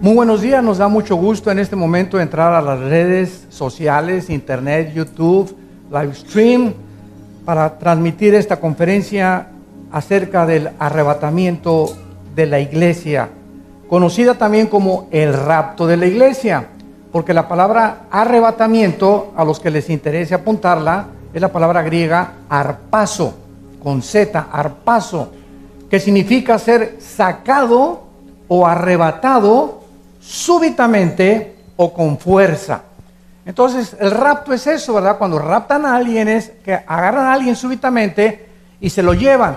Muy buenos días, nos da mucho gusto en este momento entrar a las redes sociales, internet, YouTube, live stream, para transmitir esta conferencia acerca del arrebatamiento de la iglesia, conocida también como el rapto de la iglesia, porque la palabra arrebatamiento, a los que les interese apuntarla, es la palabra griega arpazo, con Z, arpazo, que significa ser sacado o arrebatado súbitamente o con fuerza. Entonces el rapto es eso, ¿verdad? Cuando raptan a alguien es que agarran a alguien súbitamente y se lo llevan.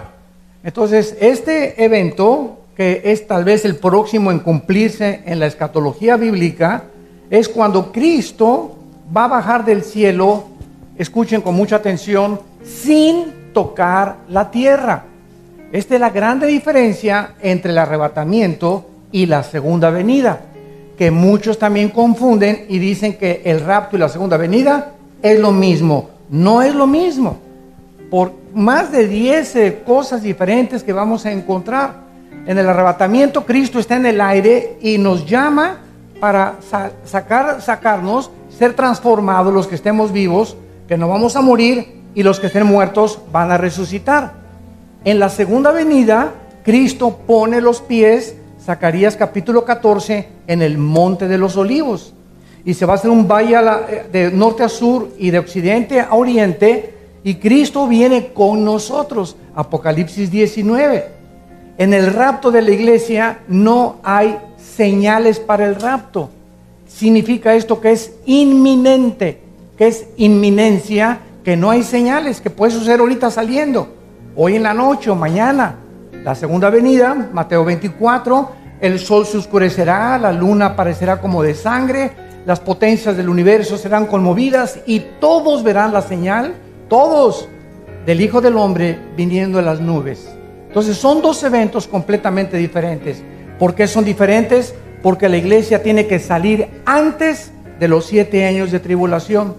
Entonces este evento, que es tal vez el próximo en cumplirse en la escatología bíblica, es cuando Cristo va a bajar del cielo, escuchen con mucha atención, sin tocar la tierra. Esta es la grande diferencia entre el arrebatamiento y la segunda venida, que muchos también confunden y dicen que el rapto y la segunda venida es lo mismo. No es lo mismo, por más de 10 cosas diferentes que vamos a encontrar. En el arrebatamiento Cristo está en el aire y nos llama para sacarnos, ser transformados los que estemos vivos, que no vamos a morir, y los que estén muertos van a resucitar. En la segunda venida, Cristo pone los pies, Zacarías capítulo 14, en el monte de los olivos, y se va a hacer un valle de norte a sur y de occidente a oriente, y Cristo viene con nosotros. Apocalipsis 19. En el rapto de la iglesia no hay señales para el rapto. Significa esto que es inminente, que es inminencia, que no hay señales, que puede suceder ahorita saliendo, hoy en la noche o mañana. La segunda venida, Mateo 24, el sol se oscurecerá, la luna aparecerá como de sangre, las potencias del universo serán conmovidas y todos verán la señal, todos, del Hijo del Hombre viniendo en las nubes. Entonces son dos eventos completamente diferentes. ¿Por qué son diferentes? Porque la iglesia tiene que salir antes de los 7 años de tribulación.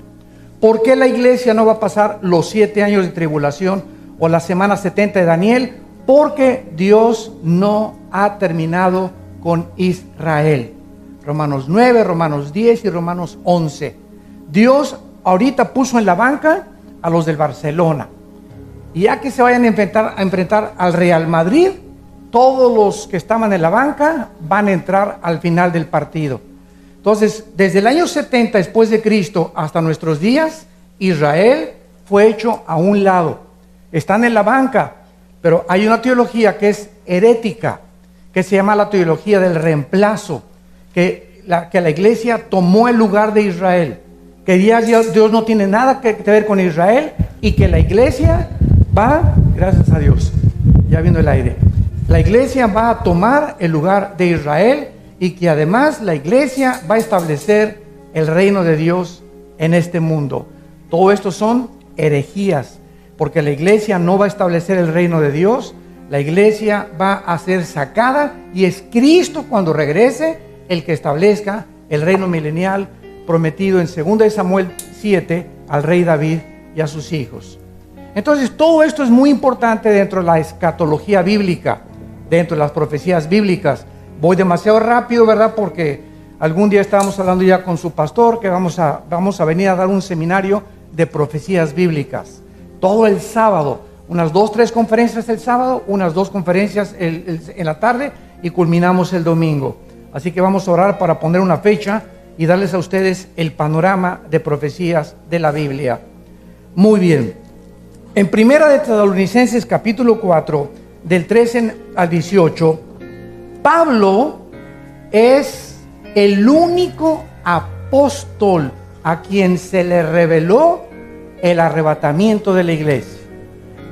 ¿Por qué la iglesia no va a pasar los 7 años de tribulación o la semana 70 de Daniel? Porque Dios no ha terminado con Israel. Romanos 9, Romanos 10 y Romanos 11. Dios ahorita puso en la banca a los del Barcelona. Y ya que se vayan a enfrentar al Real Madrid, todos los que estaban en la banca van a entrar al final del partido. Entonces, desde el año 70 después de Cristo hasta nuestros días, Israel fue hecho a un lado. Están en la banca, pero hay una teología que es herética, que se llama la teología del reemplazo, que la iglesia tomó el lugar de Israel, que Dios no tiene nada que ver con Israel y que la iglesia va, gracias a Dios, ya viendo el aire, la iglesia va a tomar el lugar de Israel y que además la iglesia va a establecer el reino de Dios en este mundo. Todo esto son herejías, porque la iglesia no va a establecer el reino de Dios, la iglesia va a ser sacada y es Cristo cuando regrese el que establezca el reino milenial prometido en 2 Samuel 7 al rey David y a sus hijos. Entonces todo esto es muy importante dentro de la escatología bíblica, dentro de las profecías bíblicas. Voy demasiado rápido, ¿verdad? Porque algún día estábamos hablando ya con su pastor que vamos a venir a dar un seminario de profecías bíblicas. Todo el sábado, unas 2-3 conferencias el sábado, unas 2 conferencias en la tarde y culminamos el domingo. Así que vamos a orar para poner una fecha y darles a ustedes el panorama de profecías de la Biblia. Muy bien. En Primera de Tesalonicenses capítulo 4, del 13 al 18, Pablo es el único apóstol a quien se le reveló el arrebatamiento de la iglesia.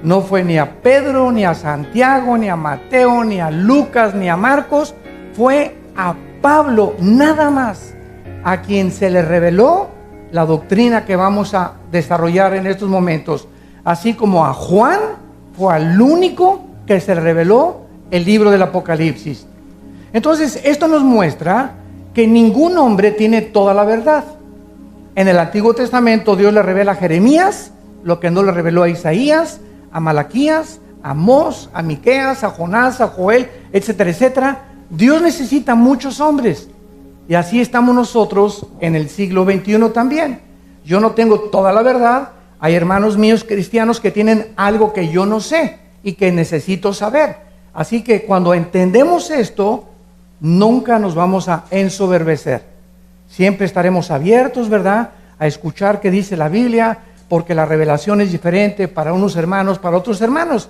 No fue ni a Pedro, ni a Santiago, ni a Mateo, ni a Lucas, ni a Marcos. Fue a Pablo nada más a quien se le reveló la doctrina que vamos a desarrollar en estos momentos. Así como a Juan fue al único que se le reveló el libro del Apocalipsis. Entonces, esto nos muestra que ningún hombre tiene toda la verdad. En el Antiguo Testamento Dios le revela a Jeremías lo que no le reveló a Isaías, a Malaquías, a Amós, a Miqueas, a Jonás, a Joel, etcétera, etcétera. Dios necesita muchos hombres, Y así estamos nosotros en el siglo XXI también. Yo no tengo toda la verdad. Hay hermanos míos cristianos que tienen algo que yo no sé y que necesito saber. Así que cuando entendemos esto, nunca nos vamos a ensoberbecer. Siempre estaremos abiertos, ¿verdad?, a escuchar qué dice la Biblia, porque la revelación es diferente para unos hermanos, para otros hermanos.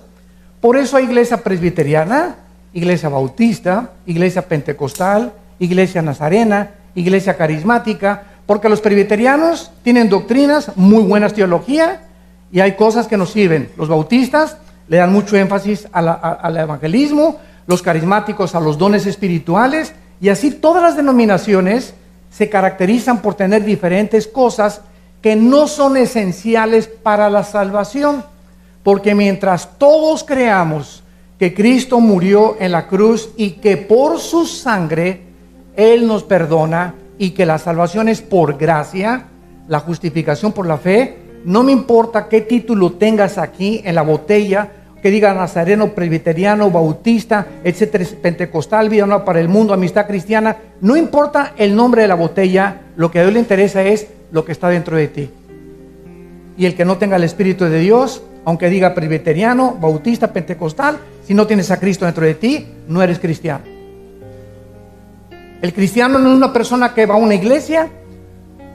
Por eso hay iglesia presbiteriana, iglesia bautista, iglesia pentecostal, iglesia nazarena, iglesia carismática, porque los presbiterianos tienen doctrinas, muy buenas teología, y hay cosas que nos sirven. Los bautistas le dan mucho énfasis al evangelismo, los carismáticos a los dones espirituales, y así todas las denominaciones se caracterizan por tener diferentes cosas que no son esenciales para la salvación, porque mientras todos creamos que Cristo murió en la cruz y que por su sangre Él nos perdona y que la salvación es por gracia, la justificación por la fe, no me importa qué título tengas aquí en la botella, que diga nazareno, presbiteriano, bautista, etcétera, pentecostal, vida nueva para el mundo, amistad cristiana, no importa el nombre de la botella, lo que a Dios le interesa es lo que está dentro de ti. Y el que no tenga el Espíritu de Dios, aunque diga presbiteriano, bautista, pentecostal, si no tienes a Cristo dentro de ti, no eres cristiano. El cristiano no es una persona que va a una iglesia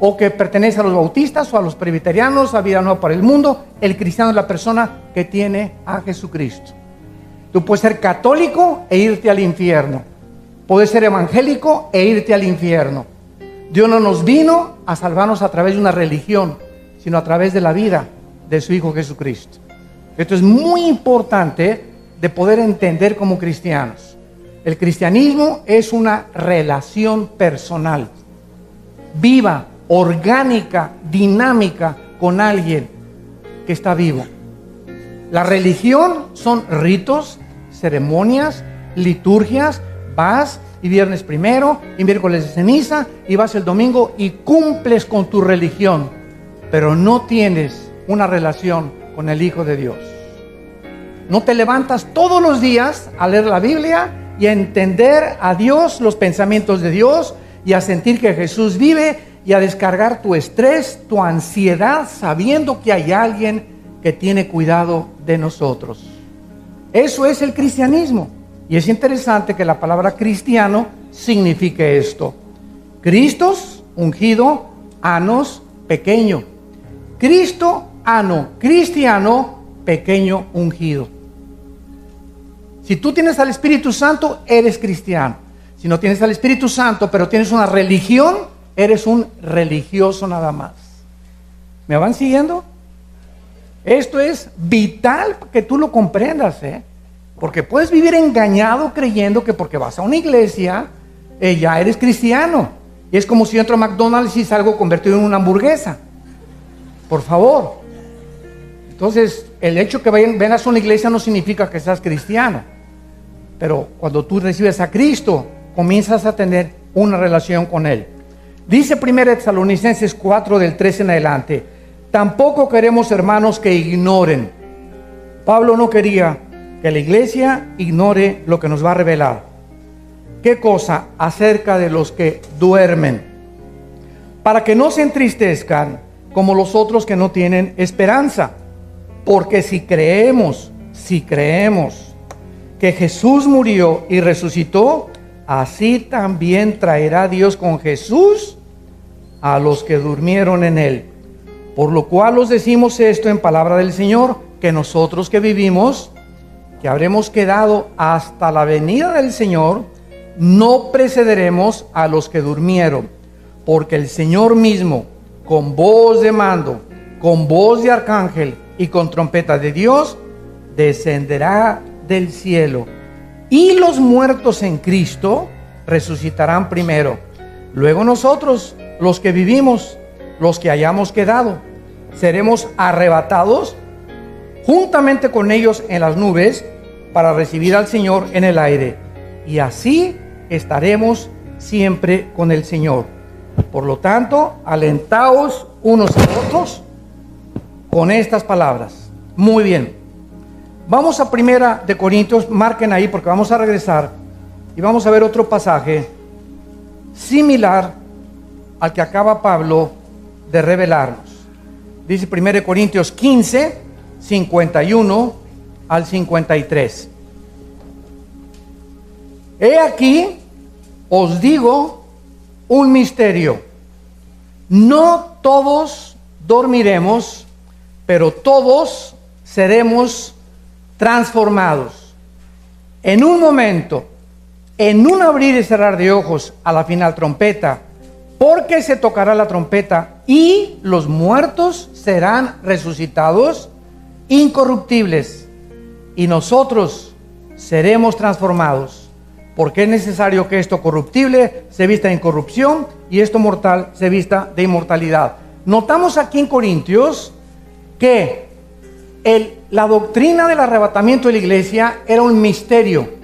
o que pertenece a los bautistas o a los presbiterianos, a vida nueva para el mundo. El cristiano es la persona que tiene a Jesucristo. Tú puedes ser católico e irte al infierno. Puedes ser evangélico e irte al infierno. Dios no nos vino a salvarnos a través de una religión, sino a través de la vida de su Hijo Jesucristo. Esto es muy importante de poder entender como cristianos. El cristianismo es una relación personal, viva, orgánica, dinámica con alguien que está vivo. La religión son ritos, ceremonias, liturgias. Vas y viernes primero y miércoles de ceniza y vas el domingo y cumples con tu religión, pero no tienes una relación con el Hijo de Dios. No te levantas todos los días a leer la Biblia y a entender a Dios, los pensamientos de Dios, y a sentir que Jesús vive, y a descargar tu estrés, tu ansiedad, sabiendo que hay alguien que tiene cuidado de nosotros. Eso es el cristianismo. Y es interesante que la palabra cristiano signifique esto. Cristos, ungido, anos, pequeño. Cristo, ano, cristiano, pequeño, ungido. Si tú tienes al Espíritu Santo, eres cristiano. Si no tienes al Espíritu Santo, pero tienes una religión, eres un religioso nada más. ¿Me van siguiendo? Esto es vital que tú lo comprendas, porque puedes vivir engañado creyendo que porque vas a una iglesia, ya eres cristiano. Y es como si yo entro a McDonald's y salgo convertido en una hamburguesa. Por favor. Entonces, el hecho que vengas a una iglesia no significa que seas cristiano. Pero cuando tú recibes a Cristo, comienzas a tener una relación con Él. Dice 1 Tesalonicenses 4, del 13 en adelante: tampoco queremos, hermanos, que ignoren. Pablo no quería que la iglesia ignore lo que nos va a revelar. ¿Qué cosa? Acerca de los que duermen, para que no se entristezcan como los otros que no tienen esperanza. Porque si creemos que Jesús murió y resucitó, así también traerá Dios con Jesús a los que durmieron en Él. Por lo cual os decimos esto en palabra del Señor, que nosotros que vivimos, que habremos quedado hasta la venida del Señor, no precederemos a los que durmieron, porque el Señor mismo, con voz de mando, con voz de arcángel y con trompeta de Dios, descenderá del cielo, y los muertos en Cristo resucitarán primero. Luego nosotros, los que vivimos, los que hayamos quedado, seremos arrebatados juntamente con ellos en las nubes para recibir al Señor en el aire, y así estaremos siempre con el Señor. Por lo tanto, alentaos unos a otros con estas palabras. Muy bien. Vamos a 1 de Corintios, marquen ahí porque vamos a regresar y vamos a ver otro pasaje. similar al que acaba Pablo de revelarnos. Dice 1 Corintios 15, 51 al 53. He aquí, os digo un misterio. No todos dormiremos, pero todos seremos transformados. En un momento, en un abrir y cerrar de ojos, a la final trompeta, porque se tocará la trompeta y los muertos serán resucitados incorruptibles y nosotros seremos transformados, porque es necesario que esto corruptible se vista de incorrupción y esto mortal se vista de inmortalidad. Notamos aquí en Corintios que la doctrina del arrebatamiento de la iglesia era un misterio.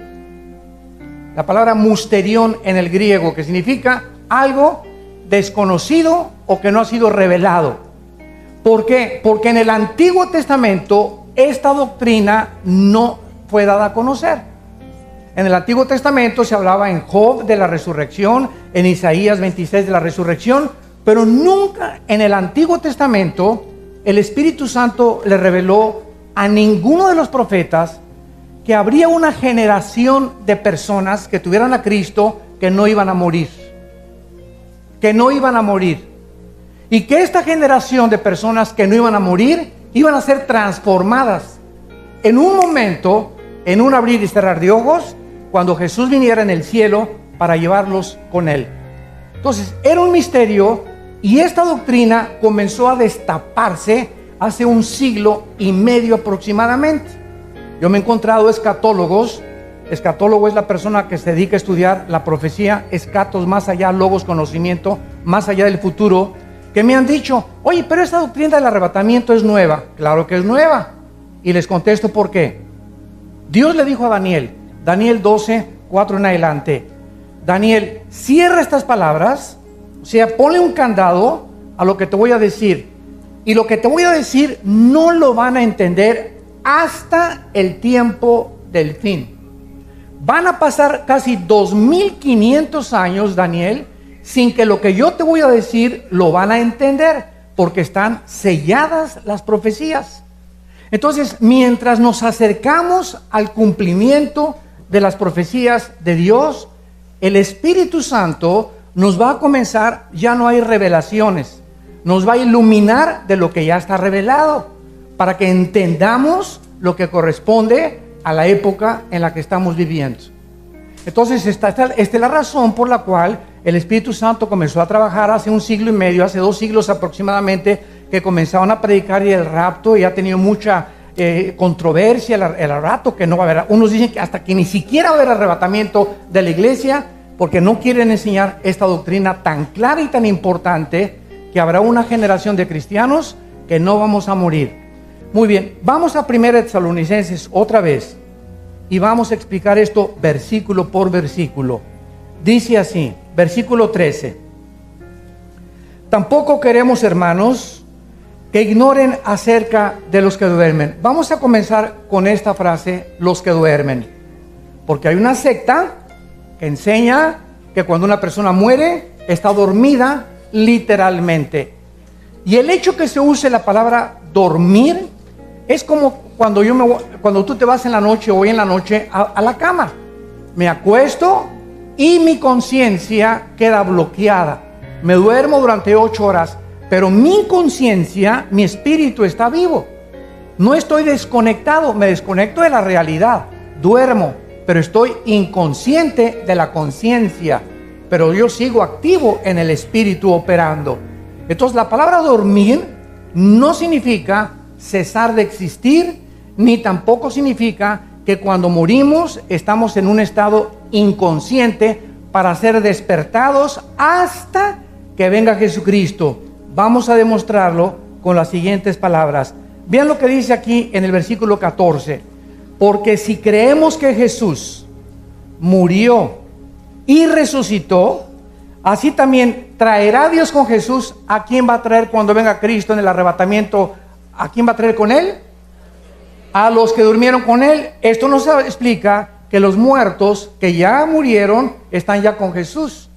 La palabra musterión en el griego, que significa algo desconocido o que no ha sido revelado. ¿Por qué? Porque en el Antiguo Testamento esta doctrina no fue dada a conocer. En el Antiguo Testamento se hablaba en Job de la resurrección, en Isaías 26 de la resurrección, pero nunca en el Antiguo Testamento el Espíritu Santo le reveló a ninguno de los profetas que habría una generación de personas que tuvieran a Cristo que no iban a morir. Que no iban a morir. Y que esta generación de personas que no iban a morir, iban a ser transformadas en un momento, en un abrir y cerrar de ojos, cuando Jesús viniera en el cielo para llevarlos con él. Entonces, era un misterio y esta doctrina comenzó a destaparse hace 1 siglo y medio aproximadamente. Yo me he encontrado escatólogos. Escatólogo es la persona que se dedica a estudiar la profecía, escatos más allá, logos, conocimiento, más allá del futuro, que me han dicho, oye, pero esta doctrina del arrebatamiento es nueva. Claro que es nueva. Y les contesto por qué. Dios le dijo a Daniel, Daniel 12, 4 en adelante, Daniel, cierra estas palabras, o sea, ponle un candado a lo que te voy a decir. Y lo que te voy a decir no lo van a entender hasta el tiempo del fin. Van a pasar casi 2500 años, Daniel, sin que lo que yo te voy a decir lo van a entender, porque están selladas las profecías. Entonces, mientras nos acercamos al cumplimiento de las profecías de Dios, el Espíritu Santo nos va a comenzar, ya no hay revelaciones, nos va a iluminar de lo que ya está revelado, para que entendamos lo que corresponde a la época en la que estamos viviendo. Entonces, esta es la razón por la cual el Espíritu Santo comenzó a trabajar hace 1 siglo y medio, hace 2 siglos aproximadamente, que comenzaban a predicar y el rapto, y ha tenido mucha controversia el rapto, que no va a haber. Unos dicen que hasta que ni siquiera va a haber arrebatamiento de la iglesia, porque no quieren enseñar esta doctrina tan clara y tan importante, que habrá una generación de cristianos que no vamos a morir. Muy bien, vamos a 1 Tesalonicenses otra vez y vamos a explicar esto versículo por versículo. Dice así, versículo 13: tampoco queremos, hermanos, que ignoren acerca de los que duermen. Vamos a comenzar con esta frase, los que duermen, porque hay una secta que enseña que cuando una persona muere está dormida literalmente, y el hecho que se use la palabra dormir es como cuando tú te vas en la noche o voy en la noche a la cama. Me acuesto y mi conciencia queda bloqueada. Me duermo durante 8 horas, pero mi conciencia, mi espíritu está vivo. No estoy desconectado, me desconecto de la realidad. Duermo, pero estoy inconsciente de la conciencia. Pero yo sigo activo en el espíritu operando. Entonces, la palabra dormir no significa cesar de existir, ni tampoco significa que cuando morimos estamos en un estado inconsciente para ser despertados hasta que venga Jesucristo. Vamos a demostrarlo con las siguientes palabras. Vean lo que dice aquí en el versículo 14. Porque si creemos que Jesús murió y resucitó, así también traerá Dios con Jesús. ¿A quién va a traer cuando venga Cristo en el arrebatamiento? ¿A quién va a traer con él? A los que durmieron con él. Esto nos explica que los muertos que ya murieron están ya con Jesús.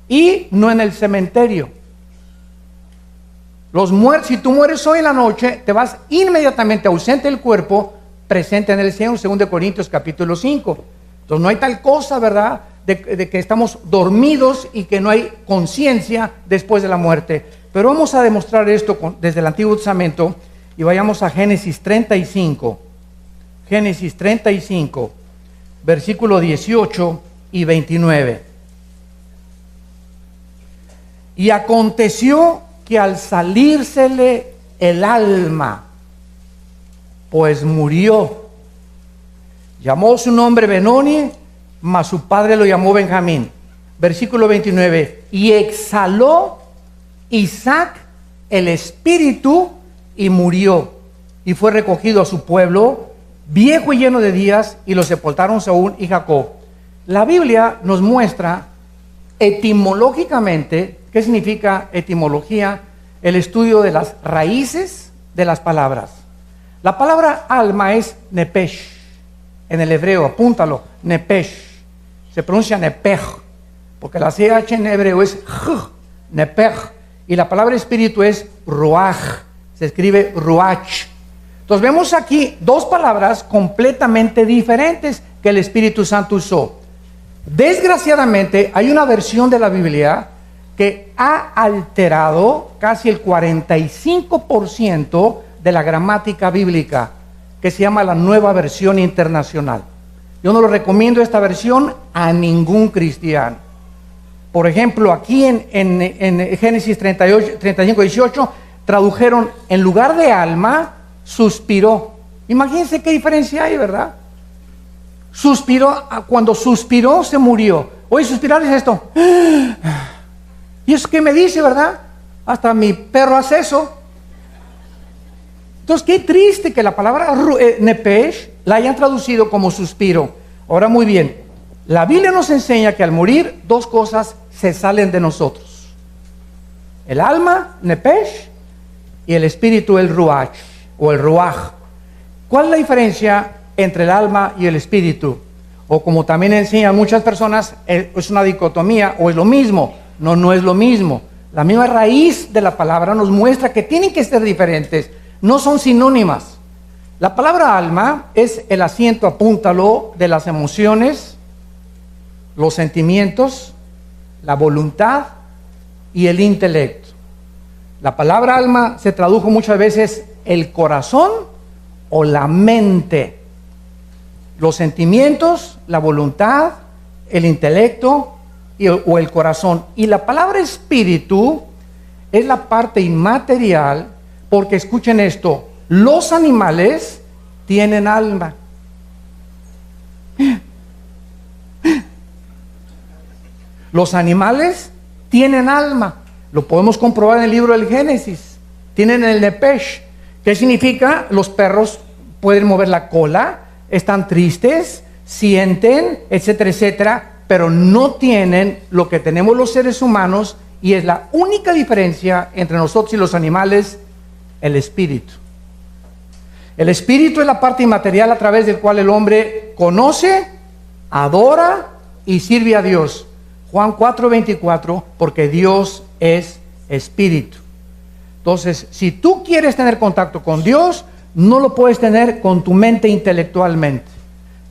y no en el cementerio. Los muertos, si tú mueres hoy en la noche, te vas inmediatamente ausente del cuerpo, presente en el cielo, 2 Corintios capítulo 5. Entonces no hay tal cosa, ¿verdad?, de que estamos dormidos y que no hay conciencia después de la muerte. Pero vamos a demostrar esto desde el Antiguo Testamento y vayamos a Génesis 35. Génesis 35, versículo 18 y 29. Y aconteció que al salírsele el alma, pues murió, llamó su nombre Benoni, mas su padre lo llamó Benjamín. Versículo 29. Y exhaló Isaac el espíritu y murió, y fue recogido a su pueblo, viejo y lleno de días, y lo sepultaron Saúl y Jacob. La Biblia nos muestra etimológicamente, ¿qué significa etimología? El estudio de las raíces de las palabras. La palabra alma es nepesh, en el hebreo, apúntalo, nepesh. Se pronuncia nepej, porque la CH en hebreo es j, nepej, y la palabra espíritu es ruach, se escribe ruach. Entonces vemos aquí dos palabras completamente diferentes que el Espíritu Santo usó. Desgraciadamente hay una versión de la Biblia que ha alterado casi el 45% de la gramática bíblica, que se llama la Nueva Versión Internacional. Yo no lo recomiendo esta versión a ningún cristiano. Por ejemplo, aquí en Génesis 35, 18, tradujeron en lugar de alma, suspiró. Imagínense qué diferencia hay, ¿verdad? Suspiró, cuando suspiró se murió. Oye, suspirar es esto. ¿Y eso qué me dice, verdad? Hasta mi perro hace eso. Entonces, qué triste que la palabra nepesh la hayan traducido como suspiro. Ahora, muy bien, la Biblia nos enseña que al morir, dos cosas se salen de nosotros: el alma, nepesh, y el espíritu, el ruach, o el ruach. ¿Cuál es la diferencia entre el alma y el espíritu? O como también enseñan muchas personas, es una dicotomía, o es lo mismo. No, no es lo mismo. La misma raíz de la palabra nos muestra que tienen que ser diferentes. No son sinónimas. La palabra alma es el asiento, apúntalo, de las emociones, los sentimientos, la voluntad y el intelecto. La palabra alma se tradujo muchas veces el corazón o la mente. Los sentimientos, la voluntad, el intelecto o el corazón. Y la palabra espíritu es la parte inmaterial. Porque escuchen esto, los animales tienen alma. Los animales tienen alma. Lo podemos comprobar en el libro del Génesis. Tienen el nepesh. ¿Qué significa? Los perros pueden mover la cola, están tristes, sienten, etcétera, etcétera, pero no tienen lo que tenemos los seres humanos, y es la única diferencia entre nosotros y los animales: el espíritu. El espíritu es la parte inmaterial a través del cual el hombre conoce, adora y sirve a Dios. Juan 4:24, porque Dios es espíritu. Entonces, si tú quieres tener contacto con Dios, no lo puedes tener con tu mente intelectualmente.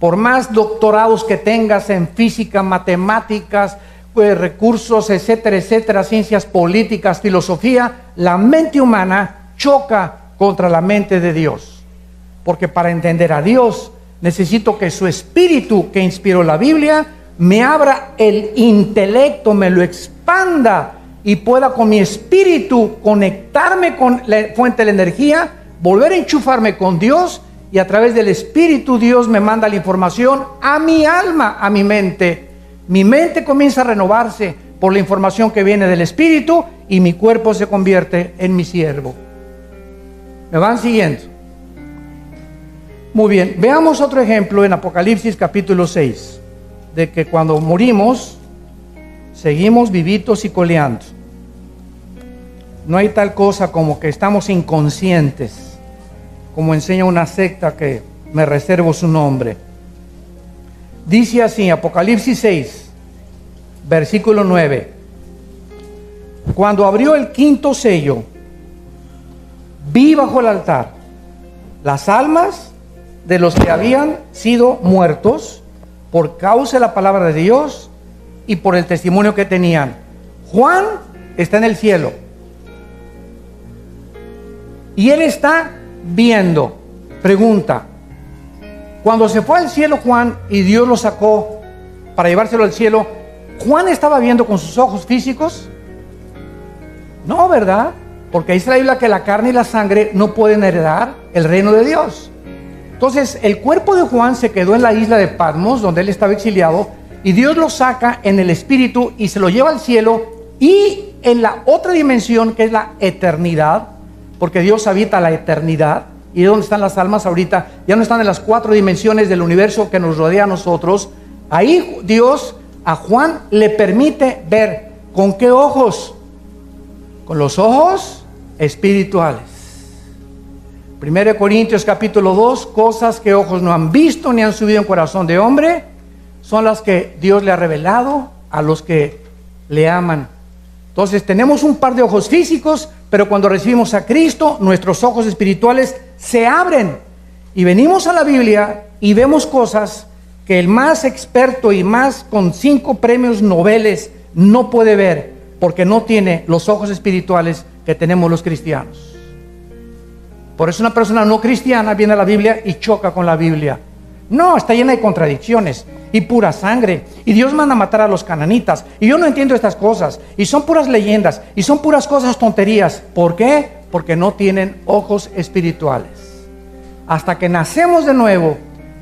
Por más doctorados que tengas en física, matemáticas, recursos, etcétera, etcétera, ciencias políticas, filosofía, la mente humana choca contra la mente de Dios. Porque para entender a Dios necesito que su espíritu, que inspiró la Biblia, me abra el intelecto, me lo expanda y pueda con mi espíritu conectarme con la fuente de la energía, volver a enchufarme con Dios, y a través del espíritu Dios me manda la información a mi alma, a mi mente. Mi mente comienza a renovarse por la información que viene del espíritu, y mi cuerpo se convierte en mi siervo. ¿Me van siguiendo? Muy bien, veamos otro ejemplo en Apocalipsis capítulo 6, de que cuando morimos, seguimos vivitos y coleando. No hay tal cosa como que estamos inconscientes, como enseña una secta que me reservo su nombre. Dice así, Apocalipsis 6, versículo 9: Cuando abrió el quinto sello, vi bajo el altar las almas de los que habían sido muertos por causa de la palabra de Dios y por el testimonio que tenían. Juan está en el cielo y él está viendo. Pregunta: cuando se fue al cielo Juan y Dios lo sacó para llevárselo al cielo, ¿Juan estaba viendo con sus ojos físicos? No, ¿verdad? Porque dice la Biblia que la carne y la sangre no pueden heredar el reino de Dios. Entonces el cuerpo de Juan se quedó en la isla de Patmos, donde él estaba exiliado, y Dios lo saca en el espíritu y se lo lleva al cielo, y en la otra dimensión, que es la eternidad, porque Dios habita la eternidad. ¿Y dónde están las almas ahorita? Ya no están en las 4 dimensiones del universo que nos rodea a nosotros. Ahí Dios a Juan le permite ver. ¿Con qué ojos? Con los ojos espirituales. 1 Corintios capítulo 2, cosas que ojos no han visto ni han subido en corazón de hombre, son las que Dios le ha revelado a los que le aman. Entonces tenemos un par de ojos físicos, pero cuando recibimos a Cristo, nuestros ojos espirituales se abren y venimos a la Biblia y vemos cosas que el más experto y más con 5 premios Nobel no puede ver, porque no tiene los ojos espirituales que tenemos los cristianos. Por eso una persona no cristiana viene a la Biblia y choca con la Biblia. No, está llena de contradicciones y pura sangre, y Dios manda a matar a los cananitas, y yo no entiendo estas cosas, y son puras leyendas, y son puras cosas tonterías. ¿Por qué? Porque no tienen ojos espirituales. Hasta que nacemos de nuevo,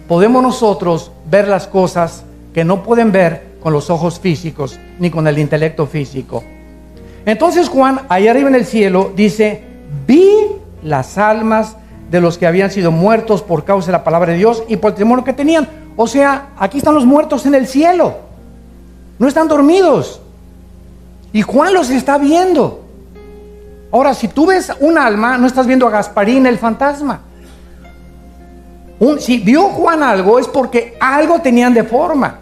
podemos nosotros ver las cosas que no pueden ver con los ojos físicos, ni con el intelecto físico. Entonces Juan, allá arriba en el cielo, dice: vi las almas de los que habían sido muertos por causa de la palabra de Dios y por el testimonio que tenían. O sea, aquí están los muertos en el cielo, no están dormidos, y Juan los está viendo. Ahora, si tú ves un alma, no estás viendo a Gasparín el fantasma. Si vio Juan algo, es porque algo tenían de forma,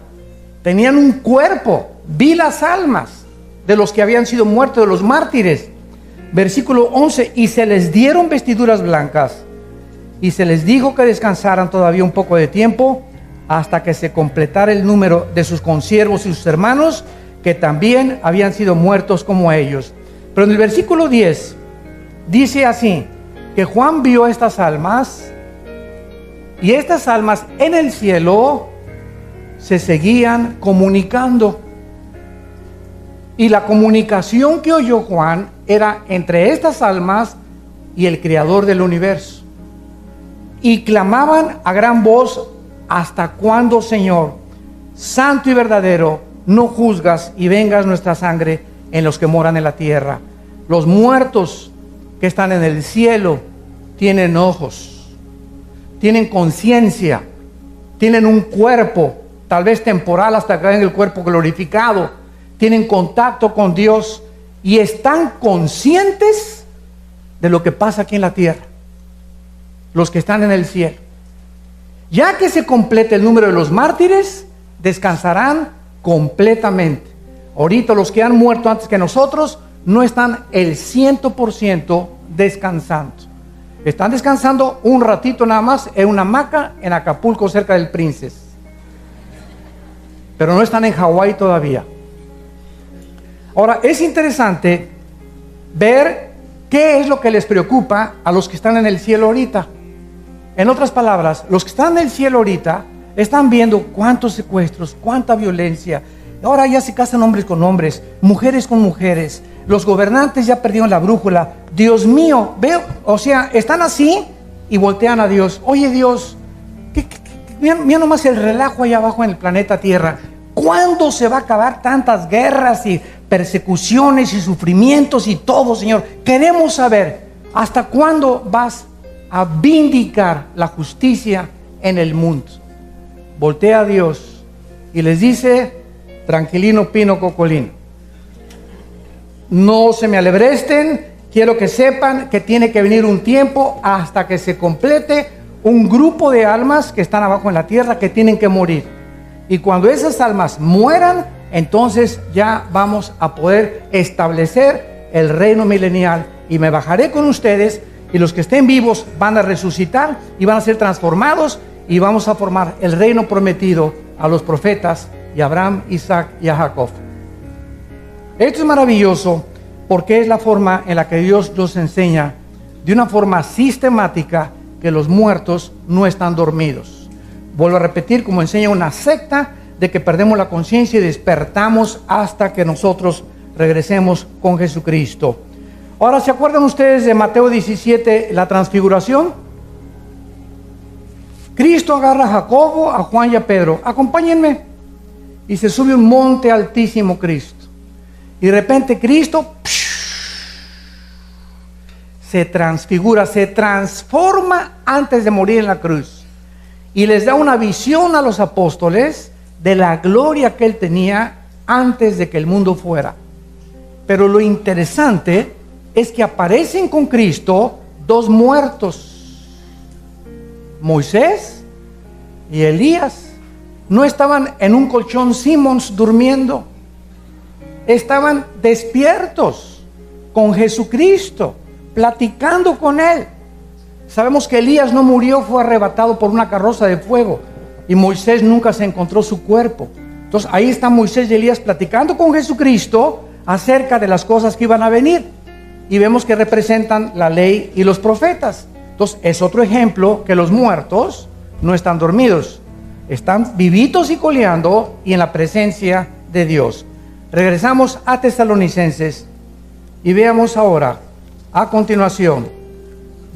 tenían un cuerpo. Vi las almas de los que habían sido muertos, de los mártires. Versículo 11: y se les dieron vestiduras blancas, y se les dijo que descansaran todavía un poco de tiempo, hasta que se completara el número de sus consiervos y sus hermanos, que también habían sido muertos como ellos. Pero en el versículo 10 dice así, que Juan vio estas almas, y estas almas en el cielo se seguían comunicando. Y la comunicación que oyó Juan era entre estas almas y el Creador del universo. Y clamaban a gran voz: ¿hasta cuándo, Señor, santo y verdadero, no juzgas y vengas nuestra sangre en los que moran en la tierra? Los muertos que están en el cielo tienen ojos, tienen conciencia, tienen un cuerpo, tal vez temporal hasta que venga el cuerpo glorificado, tienen contacto con Dios y están conscientes de lo que pasa aquí en la tierra, los que están en el cielo. Ya que se complete el número de los mártires, descansarán completamente. Ahorita los que han muerto antes que nosotros no están el 100% descansando. Están descansando un ratito nada más en una hamaca en Acapulco, cerca del Princess. Pero no están en Hawái todavía. Ahora, es interesante ver qué es lo que les preocupa a los que están en el cielo ahorita. En otras palabras, los que están en el cielo ahorita están viendo cuántos secuestros, cuánta violencia. Ahora ya se casan hombres con hombres, mujeres con mujeres. Los gobernantes ya perdieron la brújula. Dios mío, veo, o sea, están así y voltean a Dios. Oye, Dios, mira nomás el relajo allá abajo en el planeta Tierra. ¿Cuándo se va a acabar tantas guerras y persecuciones y sufrimientos y todo, Señor? Queremos saber, ¿hasta cuándo vas a vindicar la justicia en el mundo? Voltea a Dios y les dice: tranquilino, pino, cocolino, no se me alebresten, quiero que sepan que tiene que venir un tiempo hasta que se complete un grupo de almas que están abajo en la tierra que tienen que morir. Y cuando esas almas mueran, entonces ya vamos a poder establecer el reino milenial y me bajaré con ustedes y los que estén vivos van a resucitar y van a ser transformados y vamos a formar el reino prometido a los profetas y a Abraham, Isaac y a Jacob. Esto es maravilloso porque es la forma en la que Dios nos enseña de una forma sistemática que los muertos no están dormidos. Vuelvo a repetir, como enseña una secta, de que perdemos la conciencia y despertamos hasta que nosotros regresemos con Jesucristo. Ahora, ¿se acuerdan ustedes de Mateo 17, la transfiguración? Cristo agarra a Jacobo, a Juan y a Pedro. Acompáñenme. Y se sube un monte altísimo Cristo. Y de repente Cristo se transfigura, se transforma antes de morir en la cruz. Y les da una visión a los apóstoles de la gloria que Él tenía antes de que el mundo fuera. Pero lo interesante es que aparecen con Cristo dos muertos, Moisés y Elías. No estaban en un colchón Simmons durmiendo, estaban despiertos con Jesucristo, platicando con Él. Sabemos que Elías no murió, fue arrebatado por una carroza de fuego, y Moisés nunca se encontró su cuerpo. Entonces ahí están Moisés y Elías platicando con Jesucristo acerca de las cosas que iban a venir, y vemos que representan la ley y los profetas. Entonces es otro ejemplo que los muertos no están dormidos, están vivitos y coleando y en la presencia de Dios. Regresamos a Tesalonicenses y veamos ahora a continuación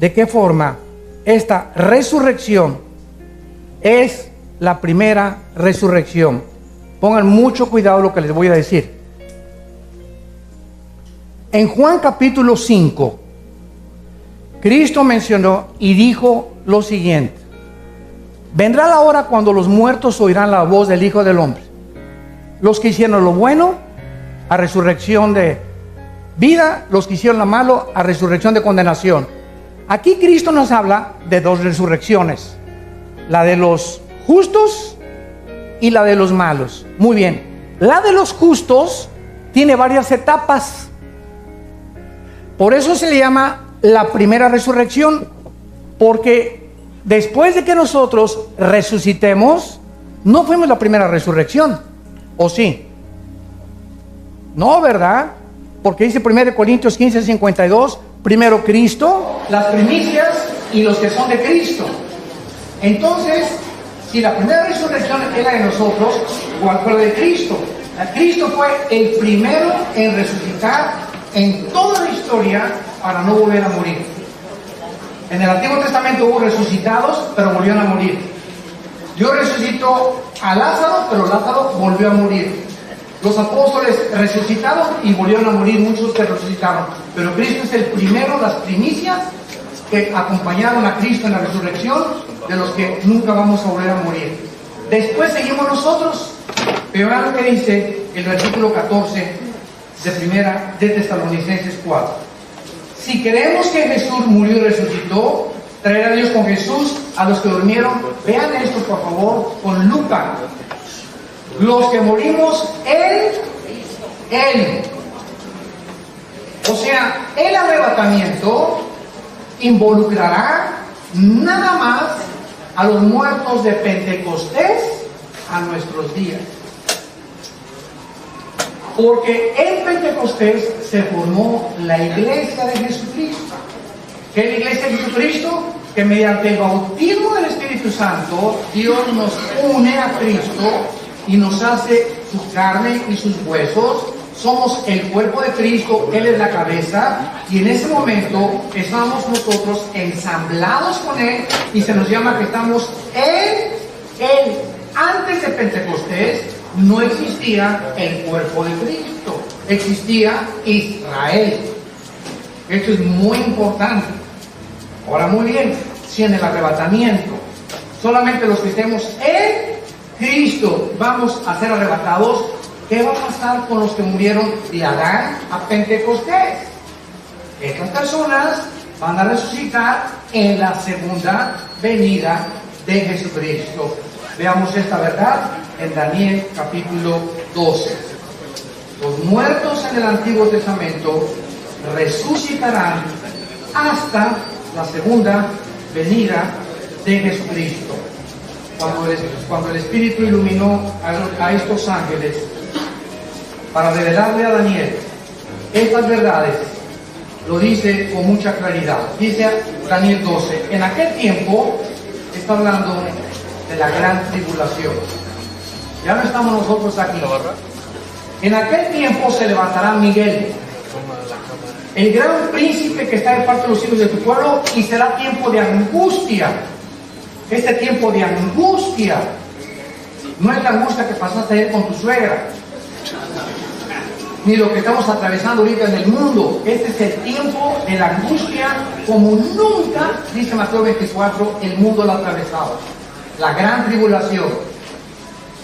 de qué forma esta resurrección es la primera resurrección. Pongan mucho cuidado lo que les voy a decir. En Juan capítulo 5, Cristo mencionó y dijo lo siguiente: vendrá la hora cuando los muertos oirán la voz del Hijo del Hombre. Los que hicieron lo bueno, a resurrección de vida; los que hicieron lo malo, a resurrección de condenación. Aquí Cristo nos habla de dos resurrecciones: la de los justos y la de los malos. Muy bien, la de los justos tiene varias etapas. Por eso se le llama la primera resurrección, porque después de que nosotros resucitemos, no fuimos la primera resurrección, ¿o sí? No, ¿verdad? Porque dice 1 Corintios 15:52, primero Cristo, las primicias y los que son de Cristo. Entonces, si la primera resurrección era de nosotros, ¿cuál fue la de Cristo? Cristo fue el primero en resucitar en toda la historia para no volver a morir. En el Antiguo Testamento hubo resucitados, pero volvieron a morir. Dios resucitó a Lázaro, pero Lázaro volvió a morir. Los apóstoles resucitaron y volvieron a morir muchos que resucitaron. Pero Cristo es el primero, las primicias que acompañaron a Cristo en la resurrección, de los que nunca vamos a volver a morir. Después seguimos nosotros. Pero vean lo que dice el versículo 14 de primera de Tesalonicenses 4. Si creemos que Jesús murió y resucitó, traerá a Dios con Jesús a los que durmieron. Vean esto por favor con Lucas. Los que morimos Él. O sea, el arrebatamiento involucrará nada más a los muertos de Pentecostés a nuestros días. Porque en Pentecostés se formó la iglesia de Jesucristo. ¿Qué es la iglesia de Jesucristo? Que mediante el bautismo del Espíritu Santo, Dios nos une a Cristo y nos hace su carne y sus huesos. Somos el cuerpo de Cristo, Él es la cabeza, y en ese momento estamos nosotros ensamblados con Él y se nos llama que estamos en Él. Antes de Pentecostés no existía el cuerpo de Cristo, existía Israel. Esto es muy importante. Ahora muy bien, si en el arrebatamiento solamente los que estemos en Cristo vamos a ser arrebatados, ¿qué va a pasar con los que murieron de Adán a Pentecostés? Estas personas van a resucitar en la segunda venida de Jesucristo. Veamos esta verdad en Daniel capítulo 12. Los muertos en el Antiguo Testamento resucitarán hasta la segunda venida de Jesucristo. Cuando el Espíritu iluminó a estos ángeles para revelarle a Daniel estas verdades, lo dice con mucha claridad. Dice Daniel 12, en aquel tiempo, está hablando de la gran tribulación. Ya no estamos nosotros aquí. En aquel tiempo se levantará Miguel, el gran príncipe que está de parte de los hijos de tu pueblo, y será tiempo de angustia. Este tiempo de angustia no es la angustia que pasaste ayer con tu suegra, ni lo que estamos atravesando ahorita en el mundo. Este es el tiempo de la angustia como nunca, dice Mateo 24, el mundo lo ha atravesado. La gran tribulación.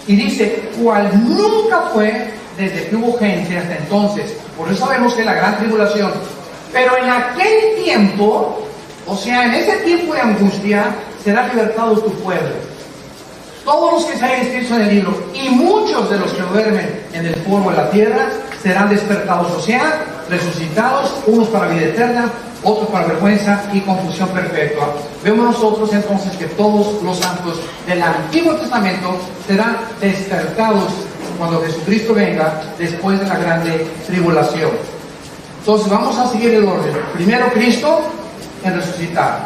Y dice, cual nunca fue desde que hubo gente hasta entonces. Por eso sabemos que es la gran tribulación. Pero en aquel tiempo, o sea, en ese tiempo de angustia, será libertado tu pueblo. Todos los que se hayan escrito en el libro, y muchos de los que duermen en el polvo de la tierra, serán despertados, o sea, resucitados, unos para vida eterna, otros para vergüenza y confusión perpetua. Vemos nosotros entonces que todos los santos del Antiguo Testamento serán despertados cuando Jesucristo venga después de la grande tribulación. Entonces vamos a seguir el orden. Primero Cristo en resucitar.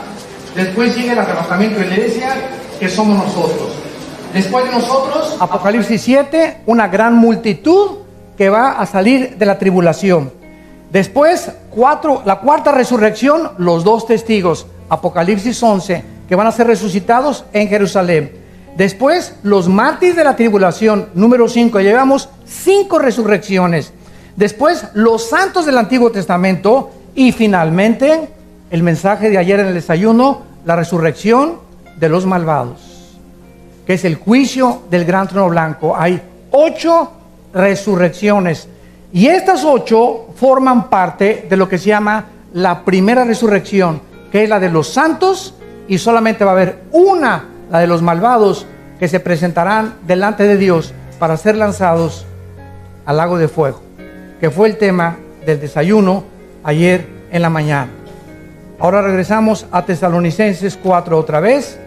Después sigue el arrebatamiento de la iglesia, que somos nosotros. Después de nosotros, Apocalipsis 7, una gran multitud que va a salir de la tribulación. Después, la cuarta resurrección, los 2 testigos, Apocalipsis 11, que van a ser resucitados en Jerusalén. Después, los mártires de la tribulación, número 5, llevamos 5 resurrecciones. Después, los santos del Antiguo Testamento. Y finalmente, el mensaje de ayer en el desayuno, la resurrección de los malvados, que es el juicio del gran trono blanco. Hay 8 resurrecciones, y estas 8 forman parte de lo que se llama la primera resurrección, que es la de los santos, y solamente va a haber una, la de los malvados, que se presentarán delante de Dios para ser lanzados al lago de fuego, que fue el tema del desayuno ayer en la mañana. Ahora regresamos a Tesalonicenses 4 otra vez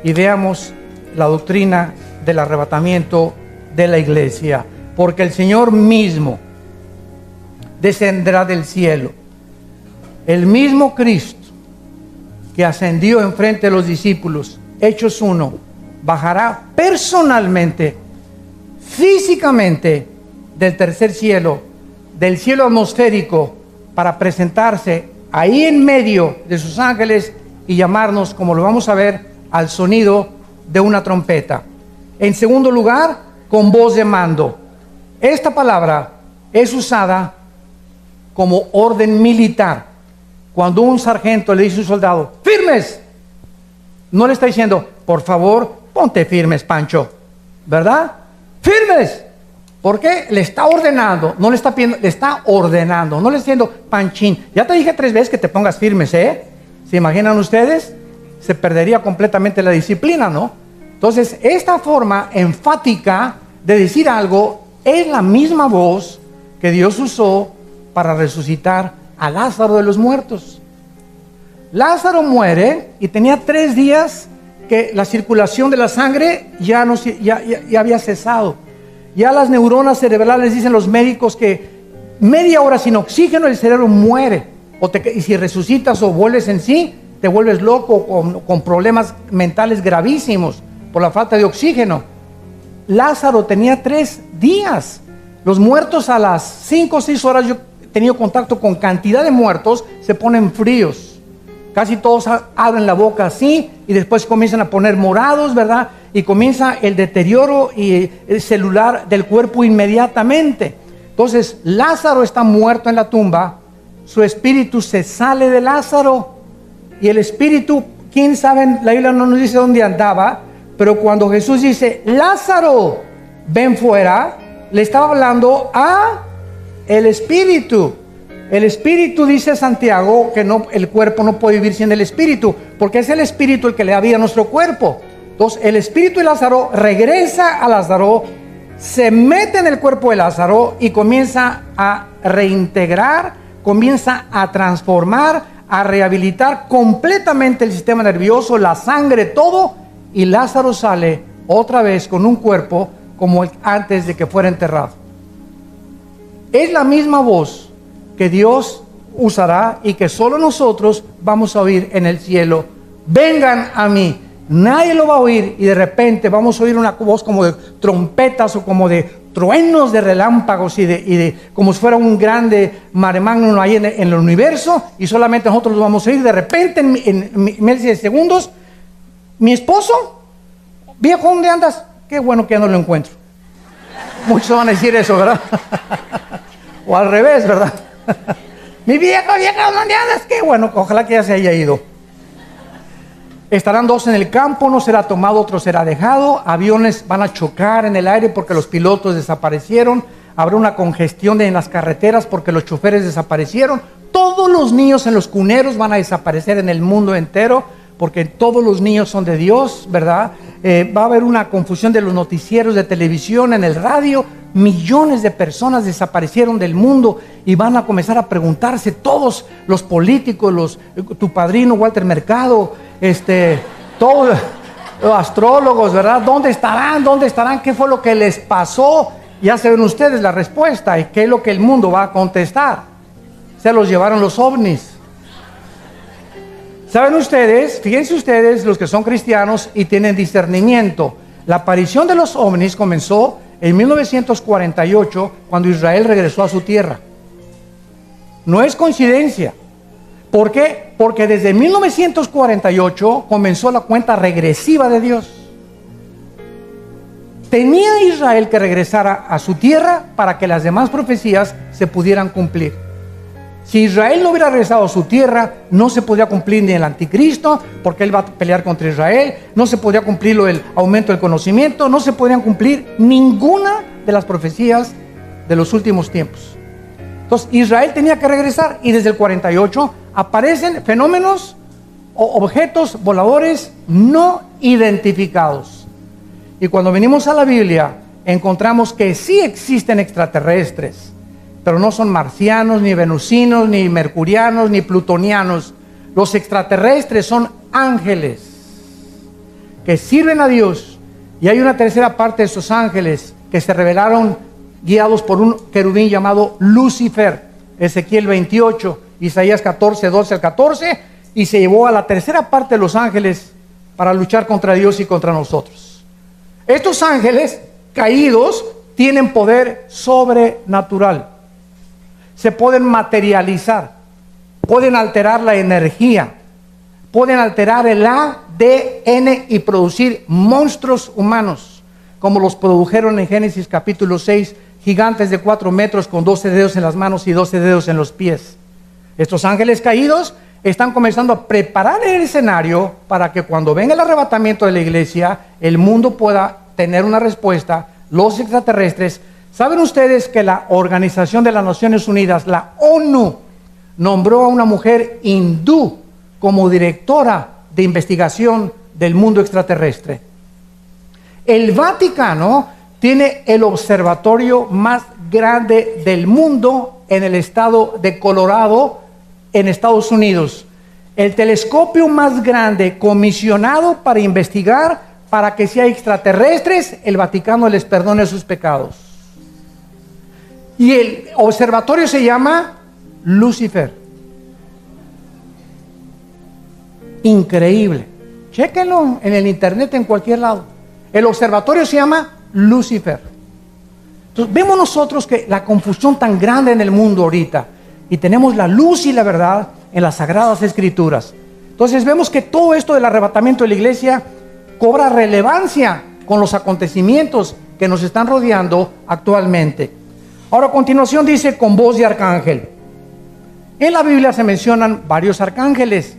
y veamos la doctrina del arrebatamiento de la iglesia. Porque el Señor mismo descenderá del cielo. El mismo Cristo que ascendió enfrente de los discípulos, Hechos 1, bajará personalmente, físicamente, del tercer cielo, del cielo atmosférico, para presentarse ahí en medio de sus ángeles y llamarnos, como lo vamos a ver, al sonido de una trompeta. En segundo lugar, con voz de mando. Esta palabra es usada como orden militar. Cuando un sargento le dice a un soldado, ¡firmes!, no le está diciendo, por favor, ponte firmes, Pancho, ¿verdad? ¡Firmes! Porque le está ordenando, no le está pidiendo, le está ordenando, no le está diciendo, Panchín, ya te dije 3 veces que te pongas firmes, ¿eh? ¿Se imaginan ustedes? Se perdería completamente la disciplina, ¿no? Entonces, esta forma enfática de decir algo es la misma voz que Dios usó para resucitar a Lázaro de los muertos. Lázaro muere y tenía 3 días que la circulación de la sangre ya había cesado. Ya las neuronas cerebrales, dicen los médicos, que media hora sin oxígeno el cerebro muere. Y si resucitas o vuelves en sí, te vuelves loco con problemas mentales gravísimos por la falta de oxígeno. Lázaro tenía 3 días. Los muertos a las 5 o 6 horas, yo he tenido contacto con cantidad de muertos, se ponen fríos. Casi todos abren la boca así y después comienzan a poner morados, ¿verdad? Y comienza el deterioro y el celular del cuerpo inmediatamente. Entonces, Lázaro está muerto en la tumba, su espíritu se sale de Lázaro y el espíritu, quién sabe, la Biblia no nos dice dónde andaba, pero cuando Jesús dice, Lázaro, ven fuera, le estaba hablando a el espíritu. El espíritu, dice Santiago, que no, el cuerpo no puede vivir sin el espíritu, porque es el espíritu el que le da vida a nuestro cuerpo. Entonces, el espíritu de Lázaro regresa a Lázaro, se mete en el cuerpo de Lázaro y comienza a reintegrar comienza a transformar, a rehabilitar completamente el sistema nervioso, la sangre, todo, y Lázaro sale otra vez con un cuerpo como el antes de que fuera enterrado. Es la misma voz que Dios usará y que solo nosotros vamos a oír en el cielo. Vengan a mí. Nadie lo va a oír y de repente vamos a oír una voz como de trompetas o como de truenos de relámpagos y de como si fuera un grande mare magnum ahí en el universo, y solamente nosotros lo vamos a oír. De repente en meses de segundos, mi esposo, viejo, ¿dónde andas? Qué bueno que ya no lo encuentro. Muchos van a decir eso, ¿verdad? O al revés, ¿verdad? Mi vieja, ¿dónde andas? Qué bueno, ojalá que ya se haya ido. Estarán dos en el campo, uno será tomado, otro será dejado. Aviones van a chocar en el aire porque los pilotos desaparecieron. Habrá una congestión en las carreteras porque los choferes desaparecieron. Todos los niños en los cuneros van a desaparecer en el mundo entero porque todos los niños son de Dios, ¿verdad? Va a haber una confusión de los noticieros de televisión, en el radio. Millones de personas desaparecieron del mundo y van a comenzar a preguntarse todos los políticos, tu padrino Walter Mercado, todos los astrólogos, ¿verdad? ¿Dónde estarán? ¿Dónde estarán? ¿Qué fue lo que les pasó? Ya saben ustedes la respuesta y qué es lo que el mundo va a contestar. Se los llevaron los ovnis. ¿Saben ustedes? Fíjense ustedes, los que son cristianos y tienen discernimiento. La aparición de los ovnis comenzó en 1948, cuando Israel regresó a su tierra. No es coincidencia. ¿Por qué? Porque desde 1948 comenzó la cuenta regresiva de Dios. Tenía Israel que regresar a su tierra para que las demás profecías se pudieran cumplir. Si Israel no hubiera regresado a su tierra, no se podía cumplir ni el anticristo, porque él va a pelear contra Israel, no se podía cumplir el aumento del conocimiento, no se podían cumplir ninguna de las profecías de los últimos tiempos. Entonces Israel tenía que regresar, y desde el 48 aparecen fenómenos o objetos voladores no identificados. Y cuando venimos a la Biblia, encontramos que sí existen extraterrestres, pero no son marcianos, ni venusinos, ni mercurianos, ni plutonianos. Los extraterrestres son ángeles que sirven a Dios, y hay una tercera parte de esos ángeles que se revelaron guiados por un querubín llamado Lucifer. Ezequiel 28, Isaías 14, 12 al 14, y se llevó a la tercera parte de los ángeles para luchar contra Dios y contra nosotros. Estos ángeles caídos tienen poder sobrenatural. Se pueden materializar, pueden alterar la energía, pueden alterar el ADN y producir monstruos humanos, como los produjeron en Génesis capítulo 6, gigantes de 4 metros con 12 dedos en las manos y 12 dedos en los pies. Estos ángeles caídos están comenzando a preparar el escenario para que cuando venga el arrebatamiento de la iglesia, el mundo pueda tener una respuesta. Los extraterrestres. ¿Saben ustedes que la Organización de las Naciones Unidas, la ONU, nombró a una mujer hindú como directora de investigación del mundo extraterrestre? El Vaticano tiene el observatorio más grande del mundo en el estado de Colorado, en Estados Unidos. El telescopio más grande comisionado para investigar para que si hay extraterrestres, el Vaticano les perdone sus pecados. Y el observatorio se llama Lucifer. Increíble. Chéquenlo en el internet, en cualquier lado. El observatorio se llama Lucifer. Entonces vemos nosotros que la confusión tan grande en el mundo ahorita, y tenemos la luz y la verdad en las Sagradas Escrituras. Entonces vemos que todo esto del arrebatamiento de la iglesia cobra relevancia con los acontecimientos que nos están rodeando actualmente. Ahora a continuación dice con voz de arcángel. En la Biblia se mencionan varios arcángeles,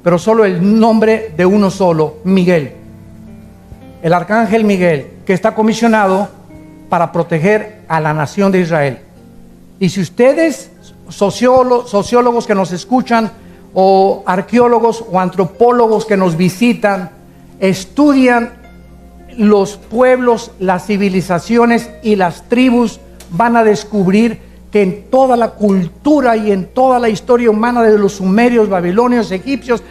pero solo el nombre de uno solo, Miguel. El arcángel Miguel, que está comisionado para proteger a la nación de Israel. Y si ustedes, sociólogos que nos escuchan, o arqueólogos o antropólogos que nos visitan, estudian los pueblos, las civilizaciones y las tribus, van a descubrir que en toda la cultura y en toda la historia humana de los sumerios, babilonios, egipcios,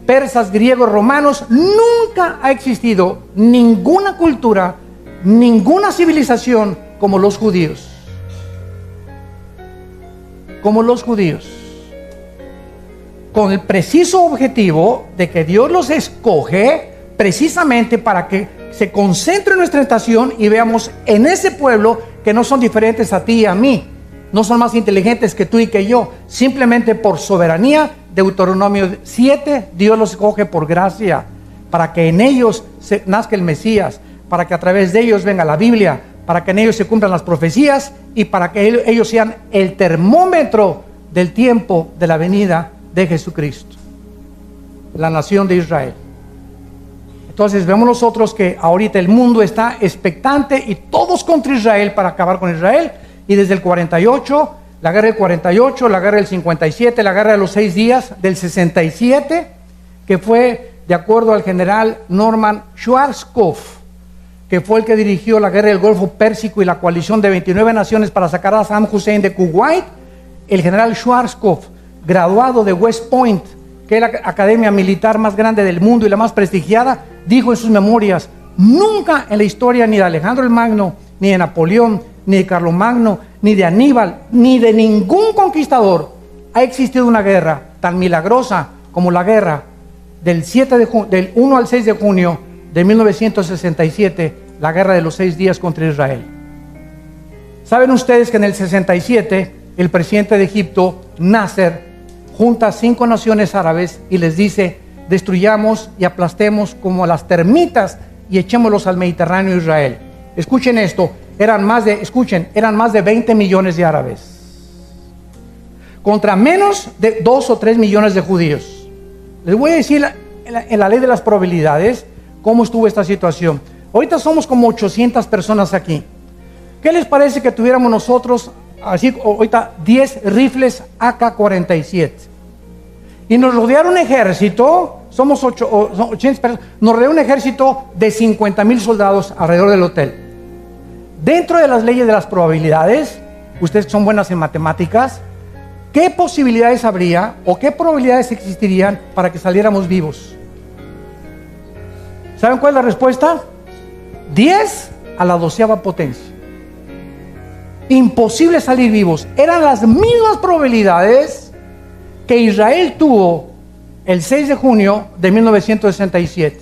persas, griegos, romanos, nunca ha existido ninguna cultura, ninguna civilización como los judíos. Como los judíos. Con el preciso objetivo de que Dios los escoge precisamente para que se concentre nuestra atención y veamos en ese pueblo que no son diferentes a ti y a mí. No son más inteligentes que tú y que yo. Simplemente por soberanía, Deuteronomio 7, Dios los escoge por gracia, para que en ellos nazca el Mesías, para que a través de ellos venga la Biblia, para que en ellos se cumplan las profecías y para que ellos sean el termómetro del tiempo de la venida de Jesucristo, la nación de Israel. Entonces vemos nosotros que ahorita el mundo está expectante y todos contra Israel para acabar con Israel. Y desde el 48, la guerra del 48, la guerra del 57, la guerra de los 6 días, del 67, que fue de acuerdo al general Norman Schwarzkopf, que fue el que dirigió la guerra del Golfo Pérsico y la coalición de 29 naciones para sacar a Saddam Hussein de Kuwait. El general Schwarzkopf, graduado de West Point, que es la academia militar más grande del mundo y la más prestigiada, dijo en sus memorias: nunca en la historia ni de Alejandro el Magno, ni de Napoleón, ni de Carlomagno, ni de Aníbal, ni de ningún conquistador ha existido una guerra tan milagrosa como la guerra del 1 al 6 de junio de 1967, la guerra de los 6 días contra Israel. ¿Saben ustedes que en el 67 el presidente de Egipto, Nasser, junta a 5 naciones árabes y les dice: destruyamos y aplastemos como las termitas y echémoslos al Mediterráneo Israel? Escuchen esto, eran más de 20 millones de árabes contra menos de 2 o 3 millones de judíos. Les voy a decir en la ley de las probabilidades cómo estuvo esta situación. Ahorita somos como 800 personas aquí. ¿Qué les parece que tuviéramos nosotros así ahorita 10 rifles AK-47? Y nos rodea un ejército, somos 800 personas, nos rodea un ejército de 50,000 soldados alrededor del hotel. Dentro de las leyes de las probabilidades, ustedes son buenas en matemáticas, ¿qué posibilidades habría o qué probabilidades existirían para que saliéramos vivos? ¿Saben cuál es la respuesta? 10 a la 12ª potencia. Imposible salir vivos. Eran las mismas probabilidades que Israel tuvo el 6 de junio de 1967.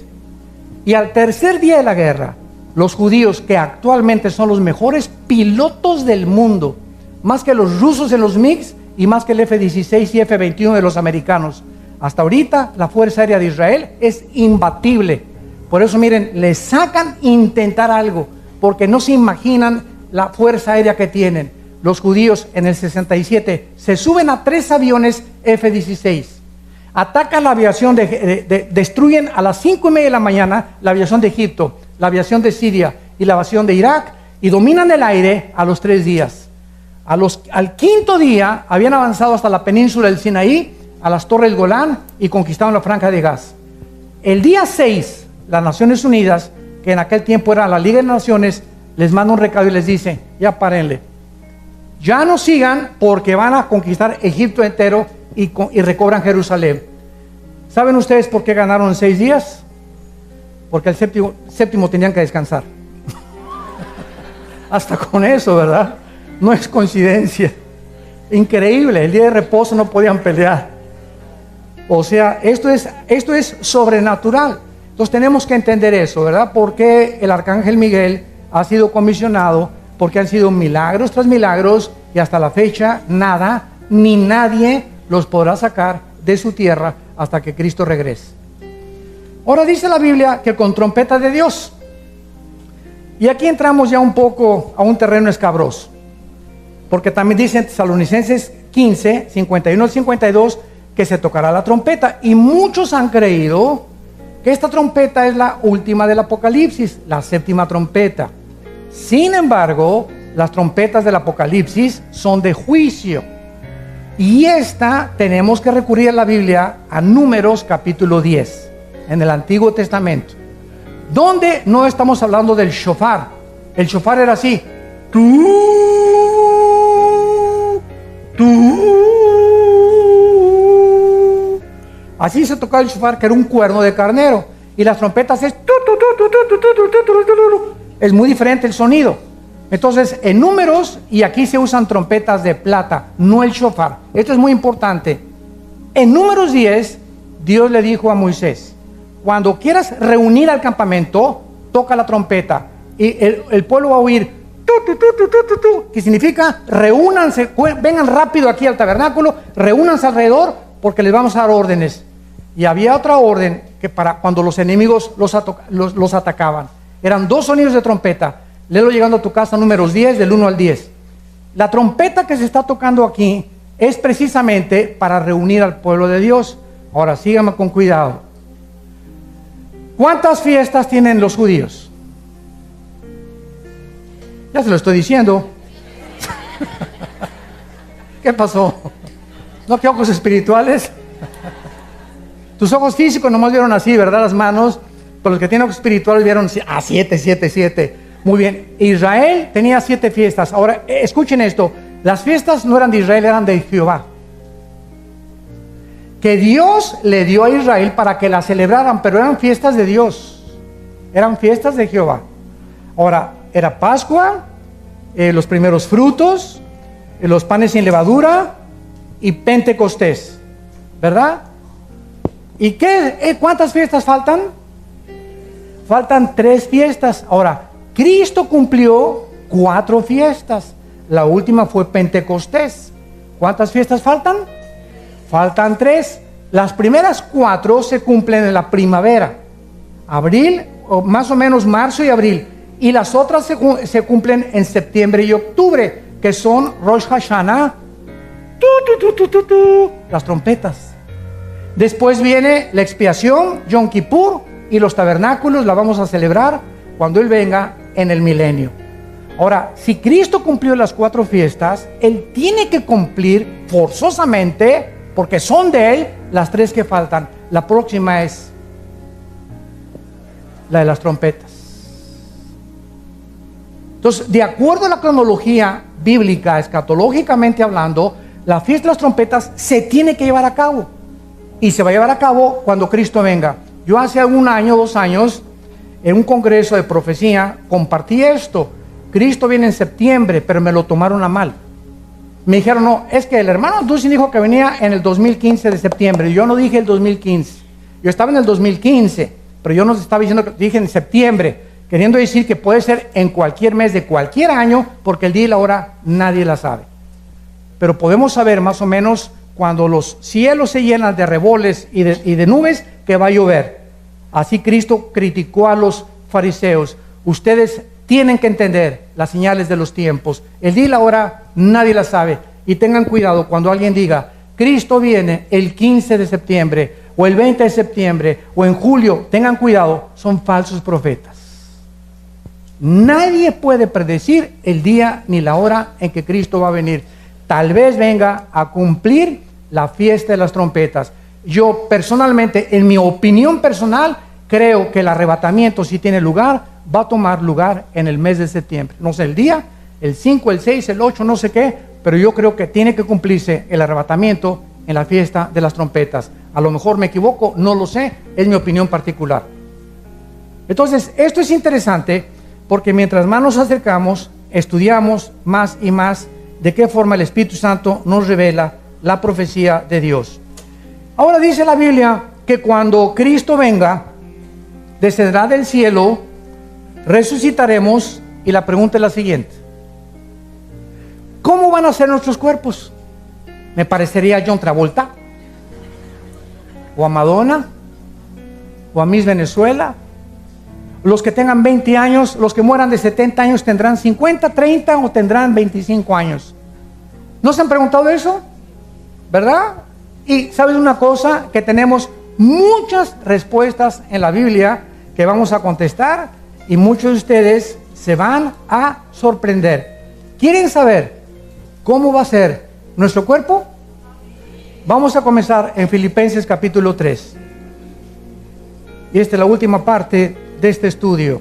Y al tercer día de la guerra, los judíos, que actualmente son los mejores pilotos del mundo, más que los rusos en los MiGs y más que el F-16 y F-21 de los americanos, hasta ahorita la Fuerza Aérea de Israel es imbatible. Por eso miren, les sacan intentar algo, porque no se imaginan la fuerza aérea que tienen. Los judíos en el 67 se suben a 3 aviones F-16, atacan la aviación, destruyen a las 5:30 de la mañana la aviación de Egipto, la aviación de Siria y la aviación de Irak, y dominan el aire a los 3 días. Al 5.º día habían avanzado hasta la península del Sinaí, a las Torres del Golán, y conquistaron la Franja de Gaza. El día 6, las Naciones Unidas, que en aquel tiempo era la Liga de Naciones, les manda un recado y les dice: ya párenle, ya no sigan, porque van a conquistar Egipto entero y recobran Jerusalén. ¿Saben ustedes por qué ganaron en 6 días? Porque el séptimo tenían que descansar. Hasta con eso, ¿verdad? No es coincidencia. Increíble, el día de reposo no podían pelear. O sea, esto es sobrenatural. Entonces tenemos que entender eso, ¿verdad? Porque el arcángel Miguel ha sido comisionado, porque han sido milagros tras milagros, y hasta la fecha nada ni nadie los podrá sacar de su tierra hasta que Cristo regrese. Ahora dice la Biblia que con trompeta de Dios. Y aquí entramos ya un poco a un terreno escabroso, porque también dice en Tesalonicenses 15, 51 al 52, que se tocará la trompeta, y muchos han creído que esta trompeta es la última del Apocalipsis, la 7ª trompeta. Sin embargo, las trompetas del Apocalipsis son de juicio, y tenemos que recurrir a la Biblia, a Números capítulo 10, en el Antiguo Testamento, donde no estamos hablando del shofar. El shofar era así, ¡Tu! Así se tocaba el shofar, que era un cuerno de carnero. Y las trompetas es tu, tu, tu, tu, tu, tu, tu, tu, tu, tu, tu. Es muy diferente el sonido. Entonces, en números, y aquí se usan trompetas de plata, no el shofar. Esto es muy importante. En números 10, Dios le dijo a Moisés: cuando quieras reunir al campamento, toca la trompeta. Y el pueblo va a oír tu, tu, tu, tu, tu, tu, tu, que significa reúnanse, vengan rápido aquí al tabernáculo, reúnanse alrededor, porque les vamos a dar órdenes. Y había otra orden que para cuando los enemigos los atacaban. Eran 2 sonidos de trompeta. Léelo llegando a tu casa, números 10, del 1 al 10. La trompeta que se está tocando aquí es precisamente para reunir al pueblo de Dios. Ahora, síganme con cuidado. ¿Cuántas fiestas tienen los judíos? Ya se lo estoy diciendo. ¿Qué pasó? ¿No que ojos espirituales? Tus ojos físicos nomás vieron así, ¿verdad? Las manos. Pero los que tienen ojos espirituales vieron 7. Muy bien. Israel tenía 7 fiestas. Ahora, escuchen esto. Las fiestas no eran de Israel, eran de Jehová. Que Dios le dio a Israel para que las celebraran, pero eran fiestas de Dios. Eran fiestas de Jehová. Ahora, era Pascua, los primeros frutos, los panes sin levadura y Pentecostés, ¿verdad? ¿Y cuántas fiestas faltan? Faltan 3 fiestas. Ahora, Cristo cumplió 4 fiestas. La última fue Pentecostés. ¿Cuántas fiestas faltan? Faltan 3. Las primeras 4 se cumplen en la primavera, abril, o más o menos marzo y abril. Y las otras se cumplen en septiembre y octubre, que son Rosh Hashanah, las trompetas. Después viene la expiación, Yom Kippur, y los tabernáculos la vamos a celebrar cuando Él venga en el milenio. Ahora, si Cristo cumplió las 4 fiestas, Él tiene que cumplir forzosamente, porque son de Él, las 3 que faltan. La próxima es la de las trompetas. Entonces, de acuerdo a la cronología bíblica, escatológicamente hablando, la fiesta de las trompetas se tiene que llevar a cabo. Y se va a llevar a cabo cuando Cristo venga. Yo hace 1 año, 2 años, en un congreso de profecía, compartí esto. Cristo viene en septiembre, pero me lo tomaron a mal. Me dijeron, no, es que el hermano Dussin dijo que venía en el 2015 de septiembre. Yo no dije el 2015. Yo estaba en el 2015, pero yo no estaba diciendo que dije en septiembre, queriendo decir que puede ser en cualquier mes de cualquier año, porque el día y la hora nadie la sabe. Pero podemos saber más o menos cuando los cielos se llenan de reboles y de nubes, que va a llover. Así Cristo criticó a los fariseos. Ustedes tienen que entender las señales de los tiempos. El día y la hora nadie la sabe. Y tengan cuidado cuando alguien diga, Cristo viene el 15 de septiembre, o el 20 de septiembre, o en julio. Tengan cuidado, son falsos profetas. Nadie puede predecir el día ni la hora en que Cristo va a venir. Tal vez venga a cumplir la fiesta de las trompetas. Yo personalmente, en mi opinión personal, creo que el arrebatamiento, si tiene lugar, va a tomar lugar en el mes de septiembre. No sé el día, el 5, el 6, el 8, no sé qué, pero yo creo que tiene que cumplirse el arrebatamiento en la fiesta de las trompetas. A lo mejor me equivoco, no lo sé, es mi opinión particular. Entonces, esto es interesante porque mientras más nos acercamos, estudiamos más y más de qué forma el Espíritu Santo nos revela la profecía de Dios. Ahora dice la Biblia que cuando Cristo venga, descenderá del cielo, resucitaremos, y la pregunta es la siguiente: ¿cómo van a ser nuestros cuerpos? Me parecería a John Travolta, o a Madonna, o a Miss Venezuela. Los que tengan 20 años, los que mueran de 70 años tendrán 50, 30 o tendrán 25 años. ¿No se han preguntado eso? ¿Verdad? Y ¿sabes una cosa? Que tenemos muchas respuestas en la Biblia que vamos a contestar, y muchos de ustedes se van a sorprender. ¿Quieren saber cómo va a ser nuestro cuerpo? Vamos a comenzar en Filipenses capítulo 3. Y esta es la última parte de este estudio.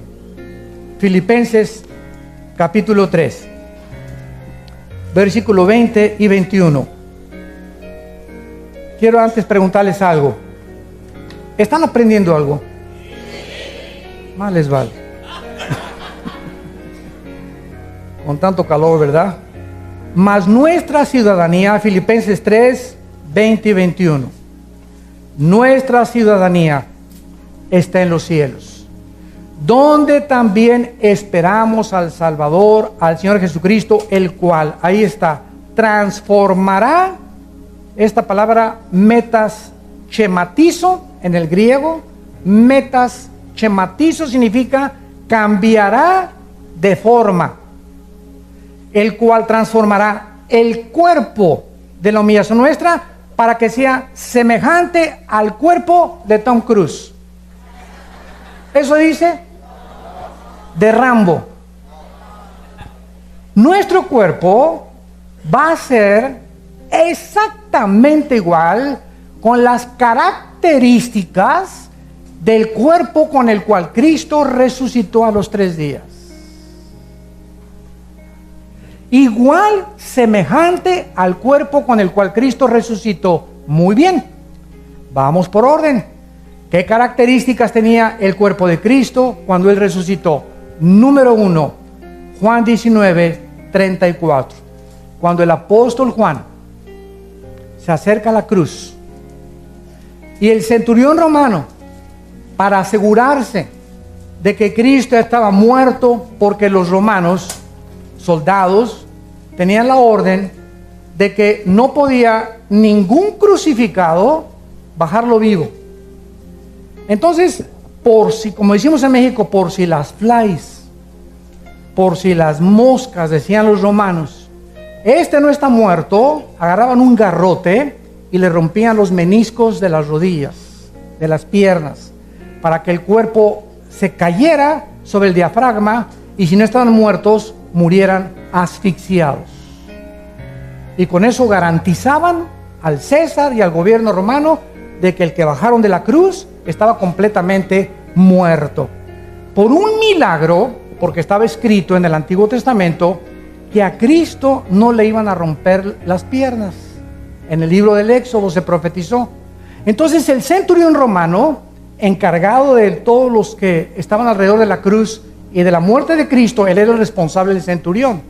Filipenses capítulo 3. versículo 20 y 21. Quiero antes preguntarles algo. ¿Están aprendiendo algo? Más les vale. Con tanto calor, ¿verdad? Mas nuestra ciudadanía, Filipenses 3, 20 y 21. Nuestra ciudadanía está en los cielos, donde también esperamos al Salvador, al Señor Jesucristo, el cual, ahí está, transformará. Esta palabra metas chematizo en el griego, metas chematizo significa cambiará de forma, el cual transformará el cuerpo de la humillación nuestra para que sea semejante al cuerpo de Tom Cruise. Eso dice de Rambo. Nuestro cuerpo va a ser exactamente igual, con las características del cuerpo con el cual Cristo resucitó a los 3 días. Igual, semejante al cuerpo con el cual Cristo resucitó. Muy bien, vamos por orden. ¿Qué características tenía el cuerpo de Cristo cuando Él resucitó? Número 1, Juan 19, 34. Cuando el apóstol Juan se acerca a la cruz y el centurión romano, para asegurarse de que Cristo estaba muerto, porque los romanos, soldados, tenían la orden de que no podía ningún crucificado bajarlo vivo. Entonces, por si, como decimos en México, por si las flies, por si las moscas, decían los romanos, este no está muerto, agarraban un garrote y le rompían los meniscos de las rodillas, de las piernas, para que el cuerpo se cayera sobre el diafragma y si no estaban muertos, murieran asfixiados. Y con eso garantizaban al César y al gobierno romano de que el que bajaron de la cruz estaba completamente muerto. Por un milagro, porque estaba escrito en el Antiguo Testamento que a Cristo no le iban a romper las piernas. En el libro del Éxodo se profetizó. Entonces el centurión romano, encargado de todos los que estaban alrededor de la cruz y de la muerte de Cristo, él era el responsable del centurión.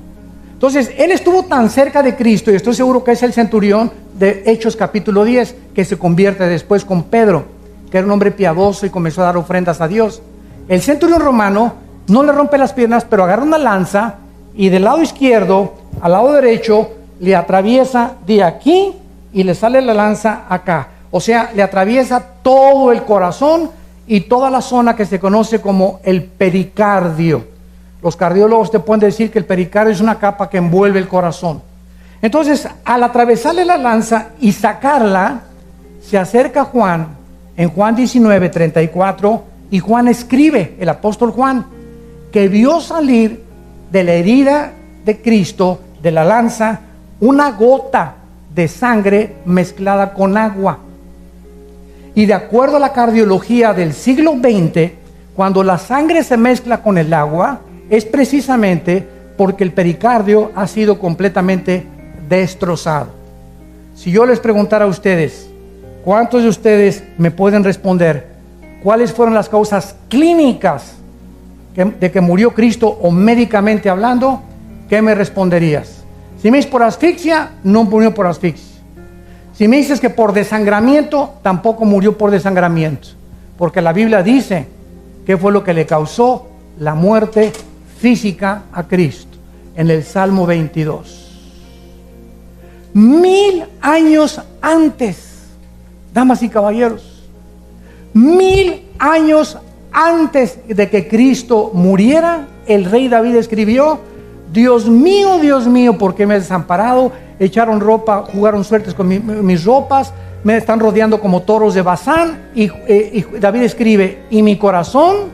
Entonces él estuvo tan cerca de Cristo, y estoy seguro que es el centurión de Hechos capítulo 10, que se convierte después con Pedro, que era un hombre piadoso y comenzó a dar ofrendas a Dios. El centurión romano no le rompe las piernas, pero agarra una lanza y del lado izquierdo al lado derecho le atraviesa de aquí y le sale la lanza acá. O sea, le atraviesa todo el corazón y toda la zona que se conoce como el pericardio. Los cardiólogos te pueden decir que el pericardio es una capa que envuelve el corazón. Entonces, al atravesarle la lanza y sacarla, se acerca Juan en Juan 19, 34, y Juan escribe, el apóstol Juan, que vio salir de la herida de Cristo, de la lanza, una gota de sangre mezclada con agua. Y de acuerdo a la cardiología del siglo XX, cuando la sangre se mezcla con el agua, es precisamente porque el pericardio ha sido completamente destrozado. Si yo les preguntara a ustedes, ¿cuántos de ustedes me pueden responder cuáles fueron las causas clínicas de que murió Cristo, o médicamente hablando? ¿Qué me responderías? Si me dices por asfixia, no murió por asfixia. Si me dices que por desangramiento, tampoco murió por desangramiento, porque la Biblia dice qué fue lo que le causó la muerte física a Cristo en el Salmo 22. 1000 años antes, damas y caballeros, 1000 años antes de que Cristo muriera, el rey David escribió: Dios mío, ¿por qué me has desamparado? Echaron ropa, jugaron suertes con mis ropas, me están rodeando como toros de Basán. Y David escribe: y mi corazón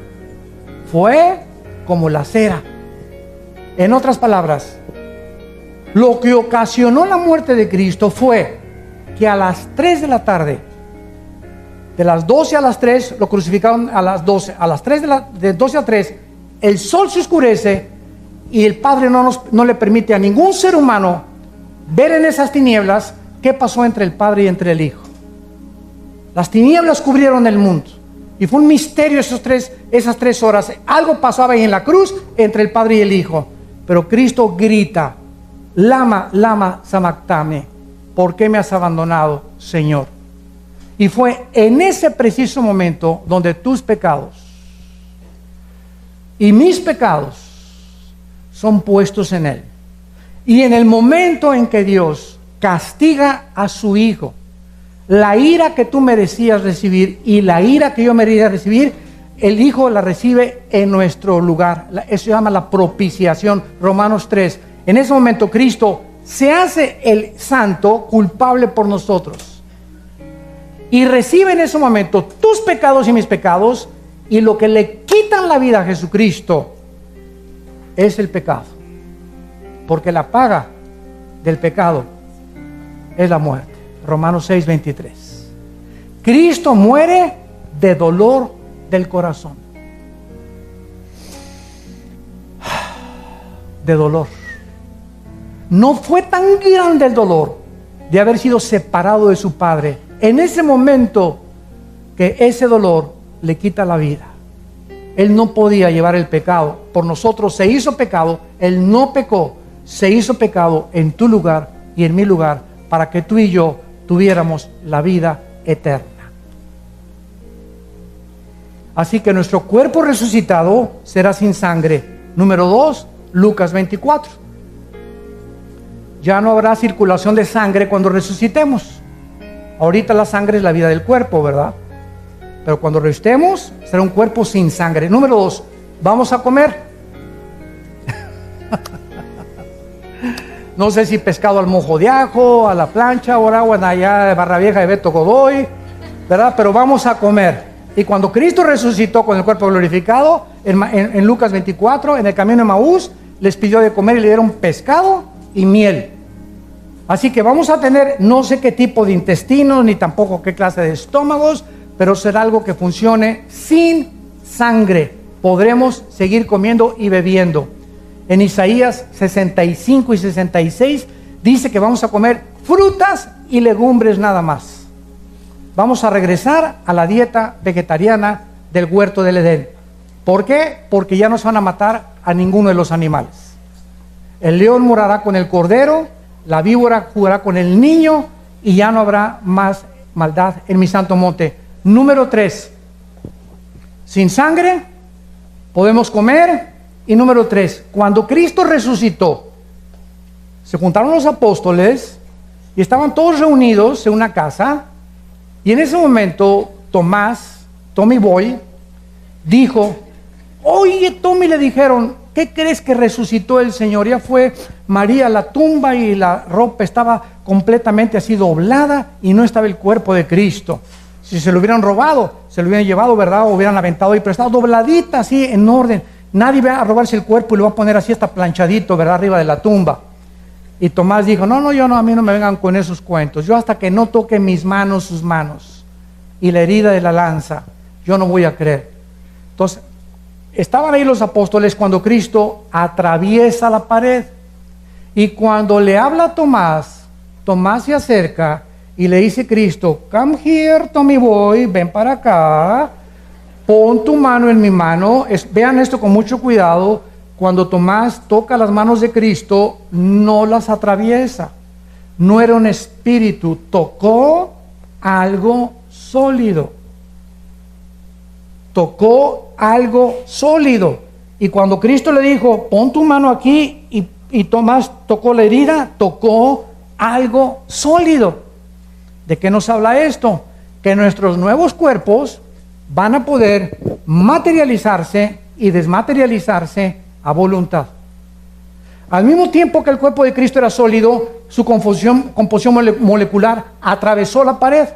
fue como la cera. En otras palabras, lo que ocasionó la muerte de Cristo fue que a las 3 de la tarde, de las 12 a las 3, lo crucificaron a las 12, a las 3 de 12 a 3, el sol se oscurece y el Padre no le permite a ningún ser humano ver en esas tinieblas qué pasó entre el Padre y entre el Hijo. Las tinieblas cubrieron el mundo. Y fue un misterio esas 3 horas. Algo pasaba ahí en la cruz entre el Padre y el Hijo. Pero Cristo grita: Lama, lama sabactame. ¿Por qué me has abandonado, Señor? Y fue en ese preciso momento donde tus pecados y mis pecados son puestos en Él. Y en el momento en que Dios castiga a su Hijo, la ira que tú merecías recibir y la ira que yo merecía recibir, el Hijo la recibe en nuestro lugar. Eso se llama la propiciación, Romanos 3. En ese momento Cristo se hace el santo culpable por nosotros y recibe en ese momento tus pecados y mis pecados, y lo que le quitan la vida a Jesucristo es el pecado, porque la paga del pecado es la muerte. Romanos 6:23. Cristo muere de dolor del corazón, de dolor. No fue tan grande el dolor de haber sido separado de su Padre en ese momento, que ese dolor le quita la vida. Él no podía llevar el pecado por nosotros, se hizo pecado. Él no pecó, se hizo pecado en tu lugar y en mi lugar, para que tú y yo tuviéramos la vida eterna. Así que nuestro cuerpo resucitado será sin sangre. Número 2, Lucas 24. Ya no habrá circulación de sangre cuando resucitemos. Ahorita la sangre es la vida del cuerpo, ¿verdad? Pero cuando resucitemos será un cuerpo sin sangre. Número 2, vamos a comer. No sé si pescado al mojo de ajo, a la plancha, o agua allá de Barra Vieja de Beto Godoy, ¿verdad? Pero vamos a comer. Y cuando Cristo resucitó con el cuerpo glorificado, en Lucas 24, en el camino de Maús, les pidió de comer y le dieron pescado y miel. Así que vamos a tener no sé qué tipo de intestinos, ni tampoco qué clase de estómagos, pero será algo que funcione sin sangre. Podremos seguir comiendo y bebiendo. En Isaías 65 y 66 dice que vamos a comer frutas y legumbres nada más. Vamos a regresar a la dieta vegetariana del huerto del Edén. ¿Por qué? Porque ya no se van a matar a ninguno de los animales. El león morará con el cordero, la víbora jugará con el niño, y ya no habrá más maldad en mi santo monte. Número 3, sin sangre podemos comer. Y número 3, cuando Cristo resucitó, se juntaron los apóstoles y estaban todos reunidos en una casa, y en ese momento Tommy Boy, dijo: oye, Tommy, le dijeron, ¿qué crees que resucitó el Señor? Ya fue María a la tumba y la ropa estaba completamente así doblada y no estaba el cuerpo de Cristo. Si se lo hubieran robado, se lo hubieran llevado, ¿verdad? O hubieran aventado ahí, pero estaba dobladita así en orden. Nadie va a robarse el cuerpo y lo va a poner así hasta planchadito, ¿verdad? Arriba de la tumba. Y Tomás dijo: no, a mí no me vengan con esos cuentos. Yo hasta que no toque mis manos, sus manos, y la herida de la lanza, yo no voy a creer. Entonces, estaban ahí los apóstoles cuando Cristo atraviesa la pared. Y cuando le habla a Tomás, Tomás se acerca y le dice Cristo: come here, Tommy Boy, ven para acá. Pon tu mano en mi mano. Vean esto con mucho cuidado. Cuando Tomás toca las manos de Cristo, no las atraviesa. No era un espíritu, tocó algo sólido. Tocó algo sólido. Y cuando Cristo le dijo: pon tu mano aquí, y Tomás tocó la herida, tocó algo sólido. ¿De qué nos habla esto? Que nuestros nuevos cuerpos van a poder materializarse y desmaterializarse a voluntad. Al mismo tiempo que el cuerpo de Cristo era sólido, su composición molecular atravesó la pared.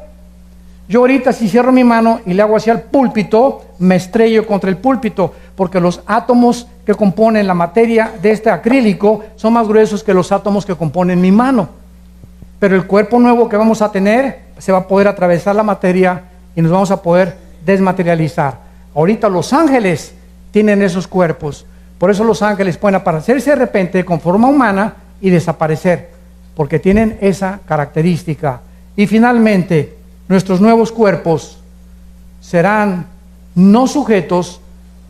Yo ahorita, si cierro mi mano y le hago hacia el púlpito, me estrello contra el púlpito, porque los átomos que componen la materia de este acrílico son más gruesos que los átomos que componen mi mano. Pero el cuerpo nuevo que vamos a tener se va a poder atravesar la materia y nos vamos a poder desmaterializar. Ahorita los ángeles tienen esos cuerpos. Por eso los ángeles pueden aparecerse de repente con forma humana y desaparecer. porque tienen esa característica. Y finalmente, nuestros nuevos cuerpos serán no sujetos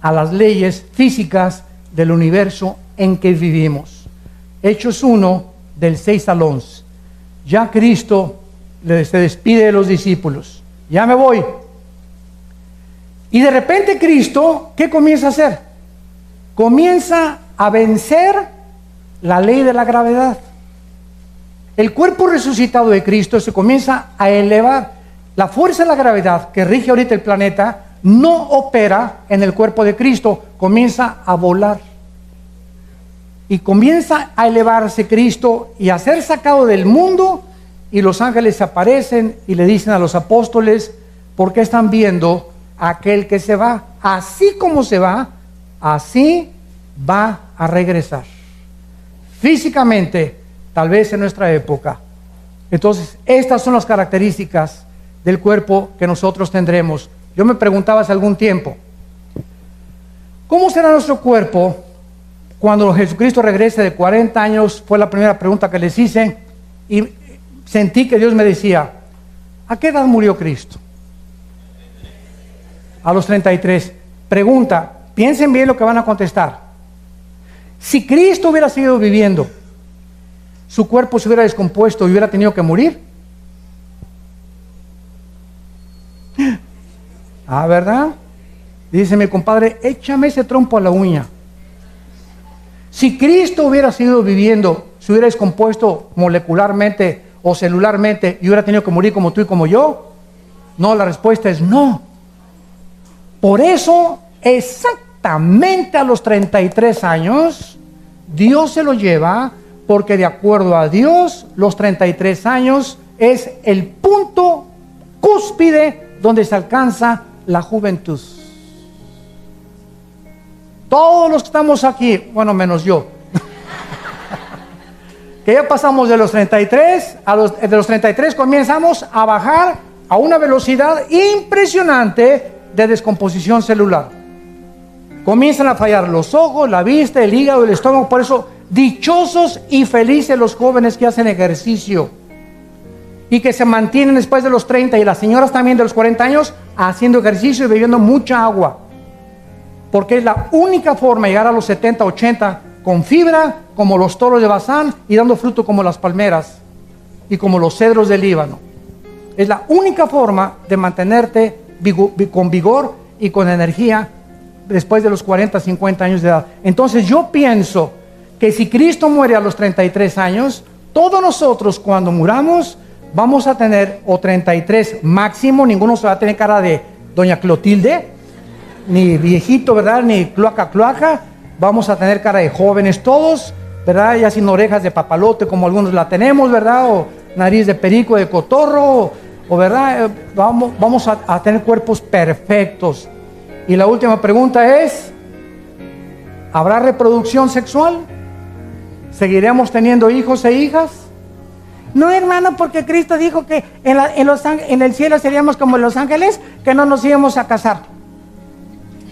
a las leyes físicas del universo en que vivimos. Hechos 1, del 6 al 11. Ya Cristo se despide de los discípulos. Ya me voy. Y de repente Cristo, ¿qué comienza a hacer? Comienza a vencer la ley de la gravedad. El cuerpo resucitado de Cristo se comienza a elevar. La fuerza de la gravedad que rige ahorita el planeta no opera en el cuerpo de Cristo, comienza a volar. Y comienza a elevarse Cristo y a ser sacado del mundo, y los ángeles aparecen y le dicen a los apóstoles, ¿por qué están viendo a aquel que se va? Así como se va, así va a regresar. Físicamente, tal vez en nuestra época. Entonces, estas son las características del cuerpo que nosotros tendremos. Yo me preguntaba hace algún tiempo, ¿cómo será nuestro cuerpo cuando Jesucristo regrese de 40 años? Fue la primera pregunta que les hice, y sentí que Dios me decía, ¿a qué edad murió Cristo? A los 33. Pregunta, piensen bien lo que van a contestar. Si Cristo hubiera seguido viviendo, ¿su cuerpo se hubiera descompuesto y hubiera tenido que morir? Ah, ¿verdad? Dice mi compadre, échame ese trompo a la uña. Si Cristo hubiera seguido viviendo, ¿se hubiera descompuesto molecularmente o celularmente y hubiera tenido que morir como tú y como yo? No, la respuesta es no. Por eso, exactamente a los 33 años, Dios se lo lleva, porque de acuerdo a Dios, los 33 años es el punto cúspide donde se alcanza la juventud. Todos los que estamos aquí, bueno, menos yo, que ya pasamos de los 33, de los 33 comenzamos a bajar a una velocidad impresionante de descomposición celular. Comienzan a fallar los ojos, la vista, el hígado, el estómago. Por eso, dichosos y felices los jóvenes que hacen ejercicio y que se mantienen después de los 30, y las señoras también de los 40 años haciendo ejercicio y bebiendo mucha agua, porque es la única forma de llegar a los 70, 80 con fibra como los toros de Bazán y dando fruto como las palmeras y como los cedros del Líbano. Es la única forma de mantenerte con vigor y con energía después de los 40, 50 años de edad. Entonces yo pienso que si Cristo muere a los 33 años, todos nosotros cuando muramos vamos a tener o 33 máximo. Ninguno se va a tener cara de doña Clotilde, ni viejito, ¿verdad? Ni cloaca. Vamos a tener cara de jóvenes todos, ¿verdad? Ya sin orejas de papalote como algunos la tenemos, ¿verdad? O nariz de perico, de cotorro, o ¿verdad? Vamos a tener cuerpos perfectos. Y la última pregunta es, ¿habrá reproducción sexual? ¿Seguiremos teniendo hijos e hijas? No, hermano, porque Cristo dijo que en el cielo seríamos como los ángeles, que no nos íbamos a casar.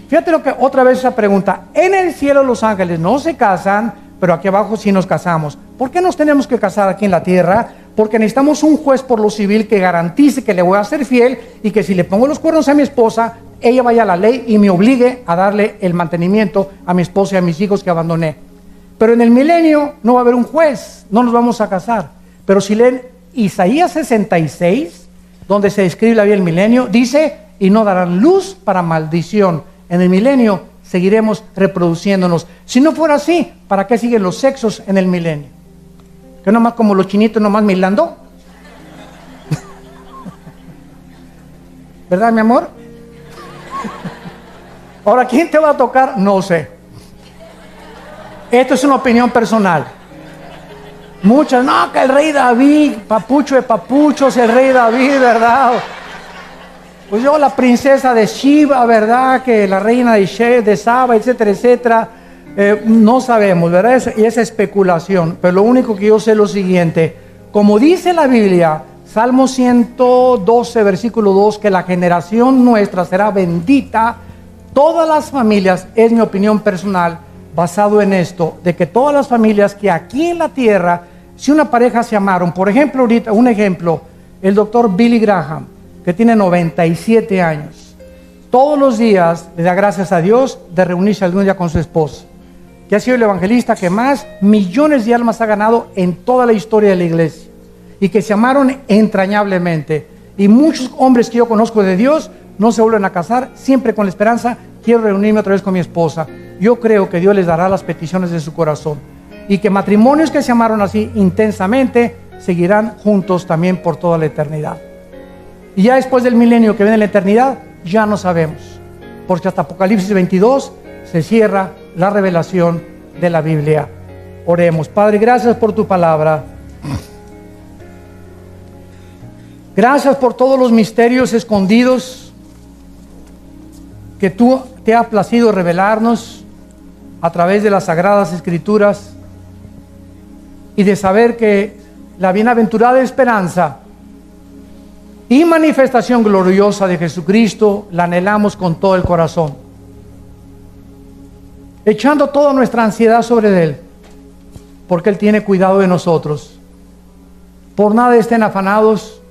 Fíjate lo que otra vez esa pregunta. En el cielo los ángeles no se casan, pero aquí abajo sí nos casamos. ¿Por qué nos tenemos que casar aquí en la tierra? Porque necesitamos un juez por lo civil que garantice que le voy a ser fiel, y que si le pongo los cuernos a mi esposa, ella vaya a la ley y me obligue a darle el mantenimiento a mi esposa y a mis hijos que abandoné. Pero en el milenio no va a haber un juez, no nos vamos a casar. Pero si leen Isaías 66, donde se describe la vida del milenio, dice, y no darán luz para maldición. En el milenio seguiremos reproduciéndonos. Si no fuera así, ¿para qué siguen los sexos en el milenio? ¿Que nomás como los chinitos nomás milando? ¿Verdad, mi amor? Ahora, ¿quién te va a tocar? No sé. Esto es una opinión personal. Muchas, no, que el rey David, papucho de papuchos, el rey David, ¿verdad? Pues yo, la princesa de Shiva, ¿verdad? Que la reina de Saba, etcétera, etcétera. No sabemos, ¿verdad? Y esa especulación. Pero lo único que yo sé es lo siguiente. Como dice la Biblia, Salmo 112, versículo 2, que la generación nuestra será bendita. Todas las familias, es mi opinión personal, basado en esto, de que todas las familias que aquí en la tierra Si una pareja se amaron, por ejemplo, ahorita, un ejemplo, el doctor Billy Graham, que tiene 97 años, todos los días le da gracias a Dios de reunirse algún día con su esposa, que ha sido el evangelista que más millones de almas ha ganado en toda la historia de la iglesia, y que se amaron entrañablemente. Y muchos hombres que yo conozco de Dios no se vuelven a casar, siempre con la esperanza, quiero reunirme otra vez con mi esposa. Yo creo que Dios les dará las peticiones de su corazón, y que matrimonios que se amaron así intensamente seguirán juntos también por toda la eternidad. Y ya después del milenio que viene la eternidad, ya no sabemos, porque hasta Apocalipsis 22 se cierra la revelación de la Biblia. Oremos. Padre, gracias por tu palabra. Gracias por todos los misterios escondidos que tú te has placido revelarnos a través de las Sagradas Escrituras, y de saber que la bienaventurada esperanza y manifestación gloriosa de Jesucristo la anhelamos con todo el corazón, echando toda nuestra ansiedad sobre Él, porque Él tiene cuidado de nosotros. Por nada estén afanados,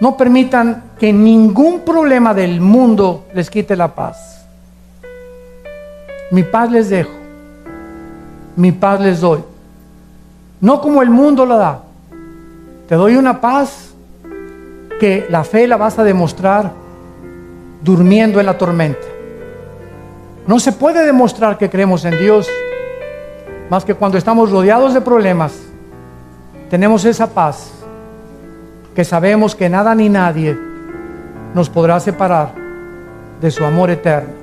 no permitan que ningún problema del mundo les quite la paz. Mi paz les dejo, mi paz les doy, no como el mundo la da. Te doy una paz que la fe la vas a demostrar durmiendo en la tormenta. No se puede demostrar que creemos en Dios más que cuando estamos rodeados de problemas. Tenemos esa paz que sabemos que nada ni nadie nos podrá separar de su amor eterno,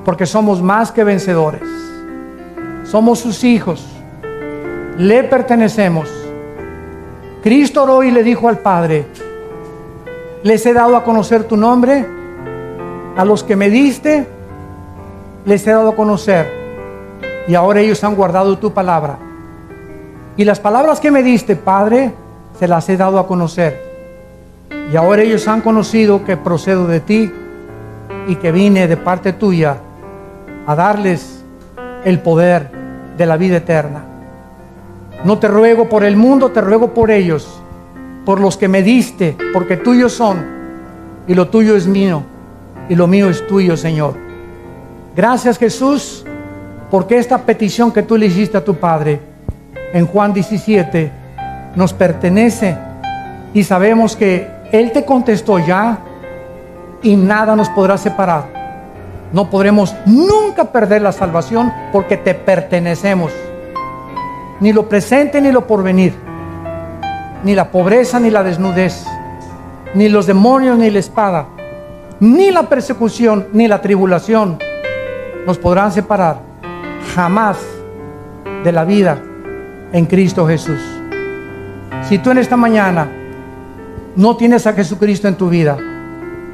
porque somos más que vencedores, somos sus hijos, le pertenecemos. Cristo oró y le dijo al Padre: les he dado a conocer tu nombre, a los que me diste les he dado a conocer, y ahora ellos han guardado tu palabra, y las palabras que me diste, Padre, se las he dado a conocer, y ahora ellos han conocido que procedo de ti y que vine de parte tuya a darles el poder de la vida eterna. No te ruego por el mundo, te ruego por ellos, por los que me diste, porque tuyos son, y lo tuyo es mío, y lo mío es tuyo, Señor. Gracias, Jesús, porque esta petición que tú le hiciste a tu Padre en Juan 17 nos pertenece, y sabemos que Él te contestó ya, y nada nos podrá separar. No podremos nunca perder la salvación, porque te pertenecemos. Ni lo presente ni lo porvenir, ni la pobreza ni la desnudez, ni los demonios ni la espada, ni la persecución ni la tribulación nos podrán separar jamás de la vida en Cristo Jesús. Si tú en esta mañana no tienes a Jesucristo en tu vida,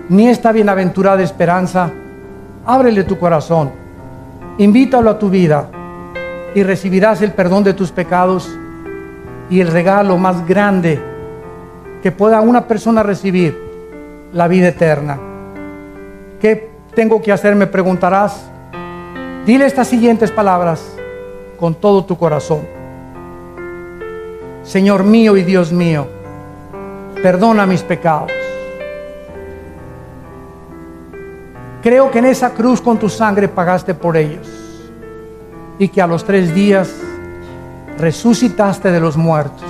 ni esta bienaventurada esperanza, ábrele tu corazón, invítalo a tu vida, y recibirás el perdón de tus pecados y el regalo más grande que pueda una persona recibir, la vida eterna. ¿Qué tengo que hacer?, me preguntarás. Dile estas siguientes palabras con todo tu corazón: Señor mío y Dios mío, perdona mis pecados. Creo que en esa cruz con tu sangre pagaste por ellos, y que a los 3 días resucitaste de los muertos.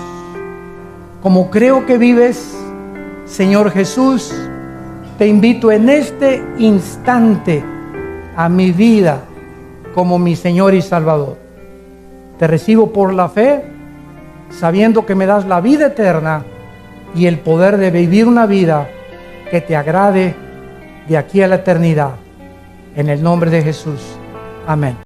Como creo que vives, Señor Jesús, te invito en este instante a mi vida como mi Señor y Salvador. Te recibo por la fe, sabiendo que me das la vida eterna y el poder de vivir una vida que te agrade de aquí a la eternidad. En el nombre de Jesús. Amén.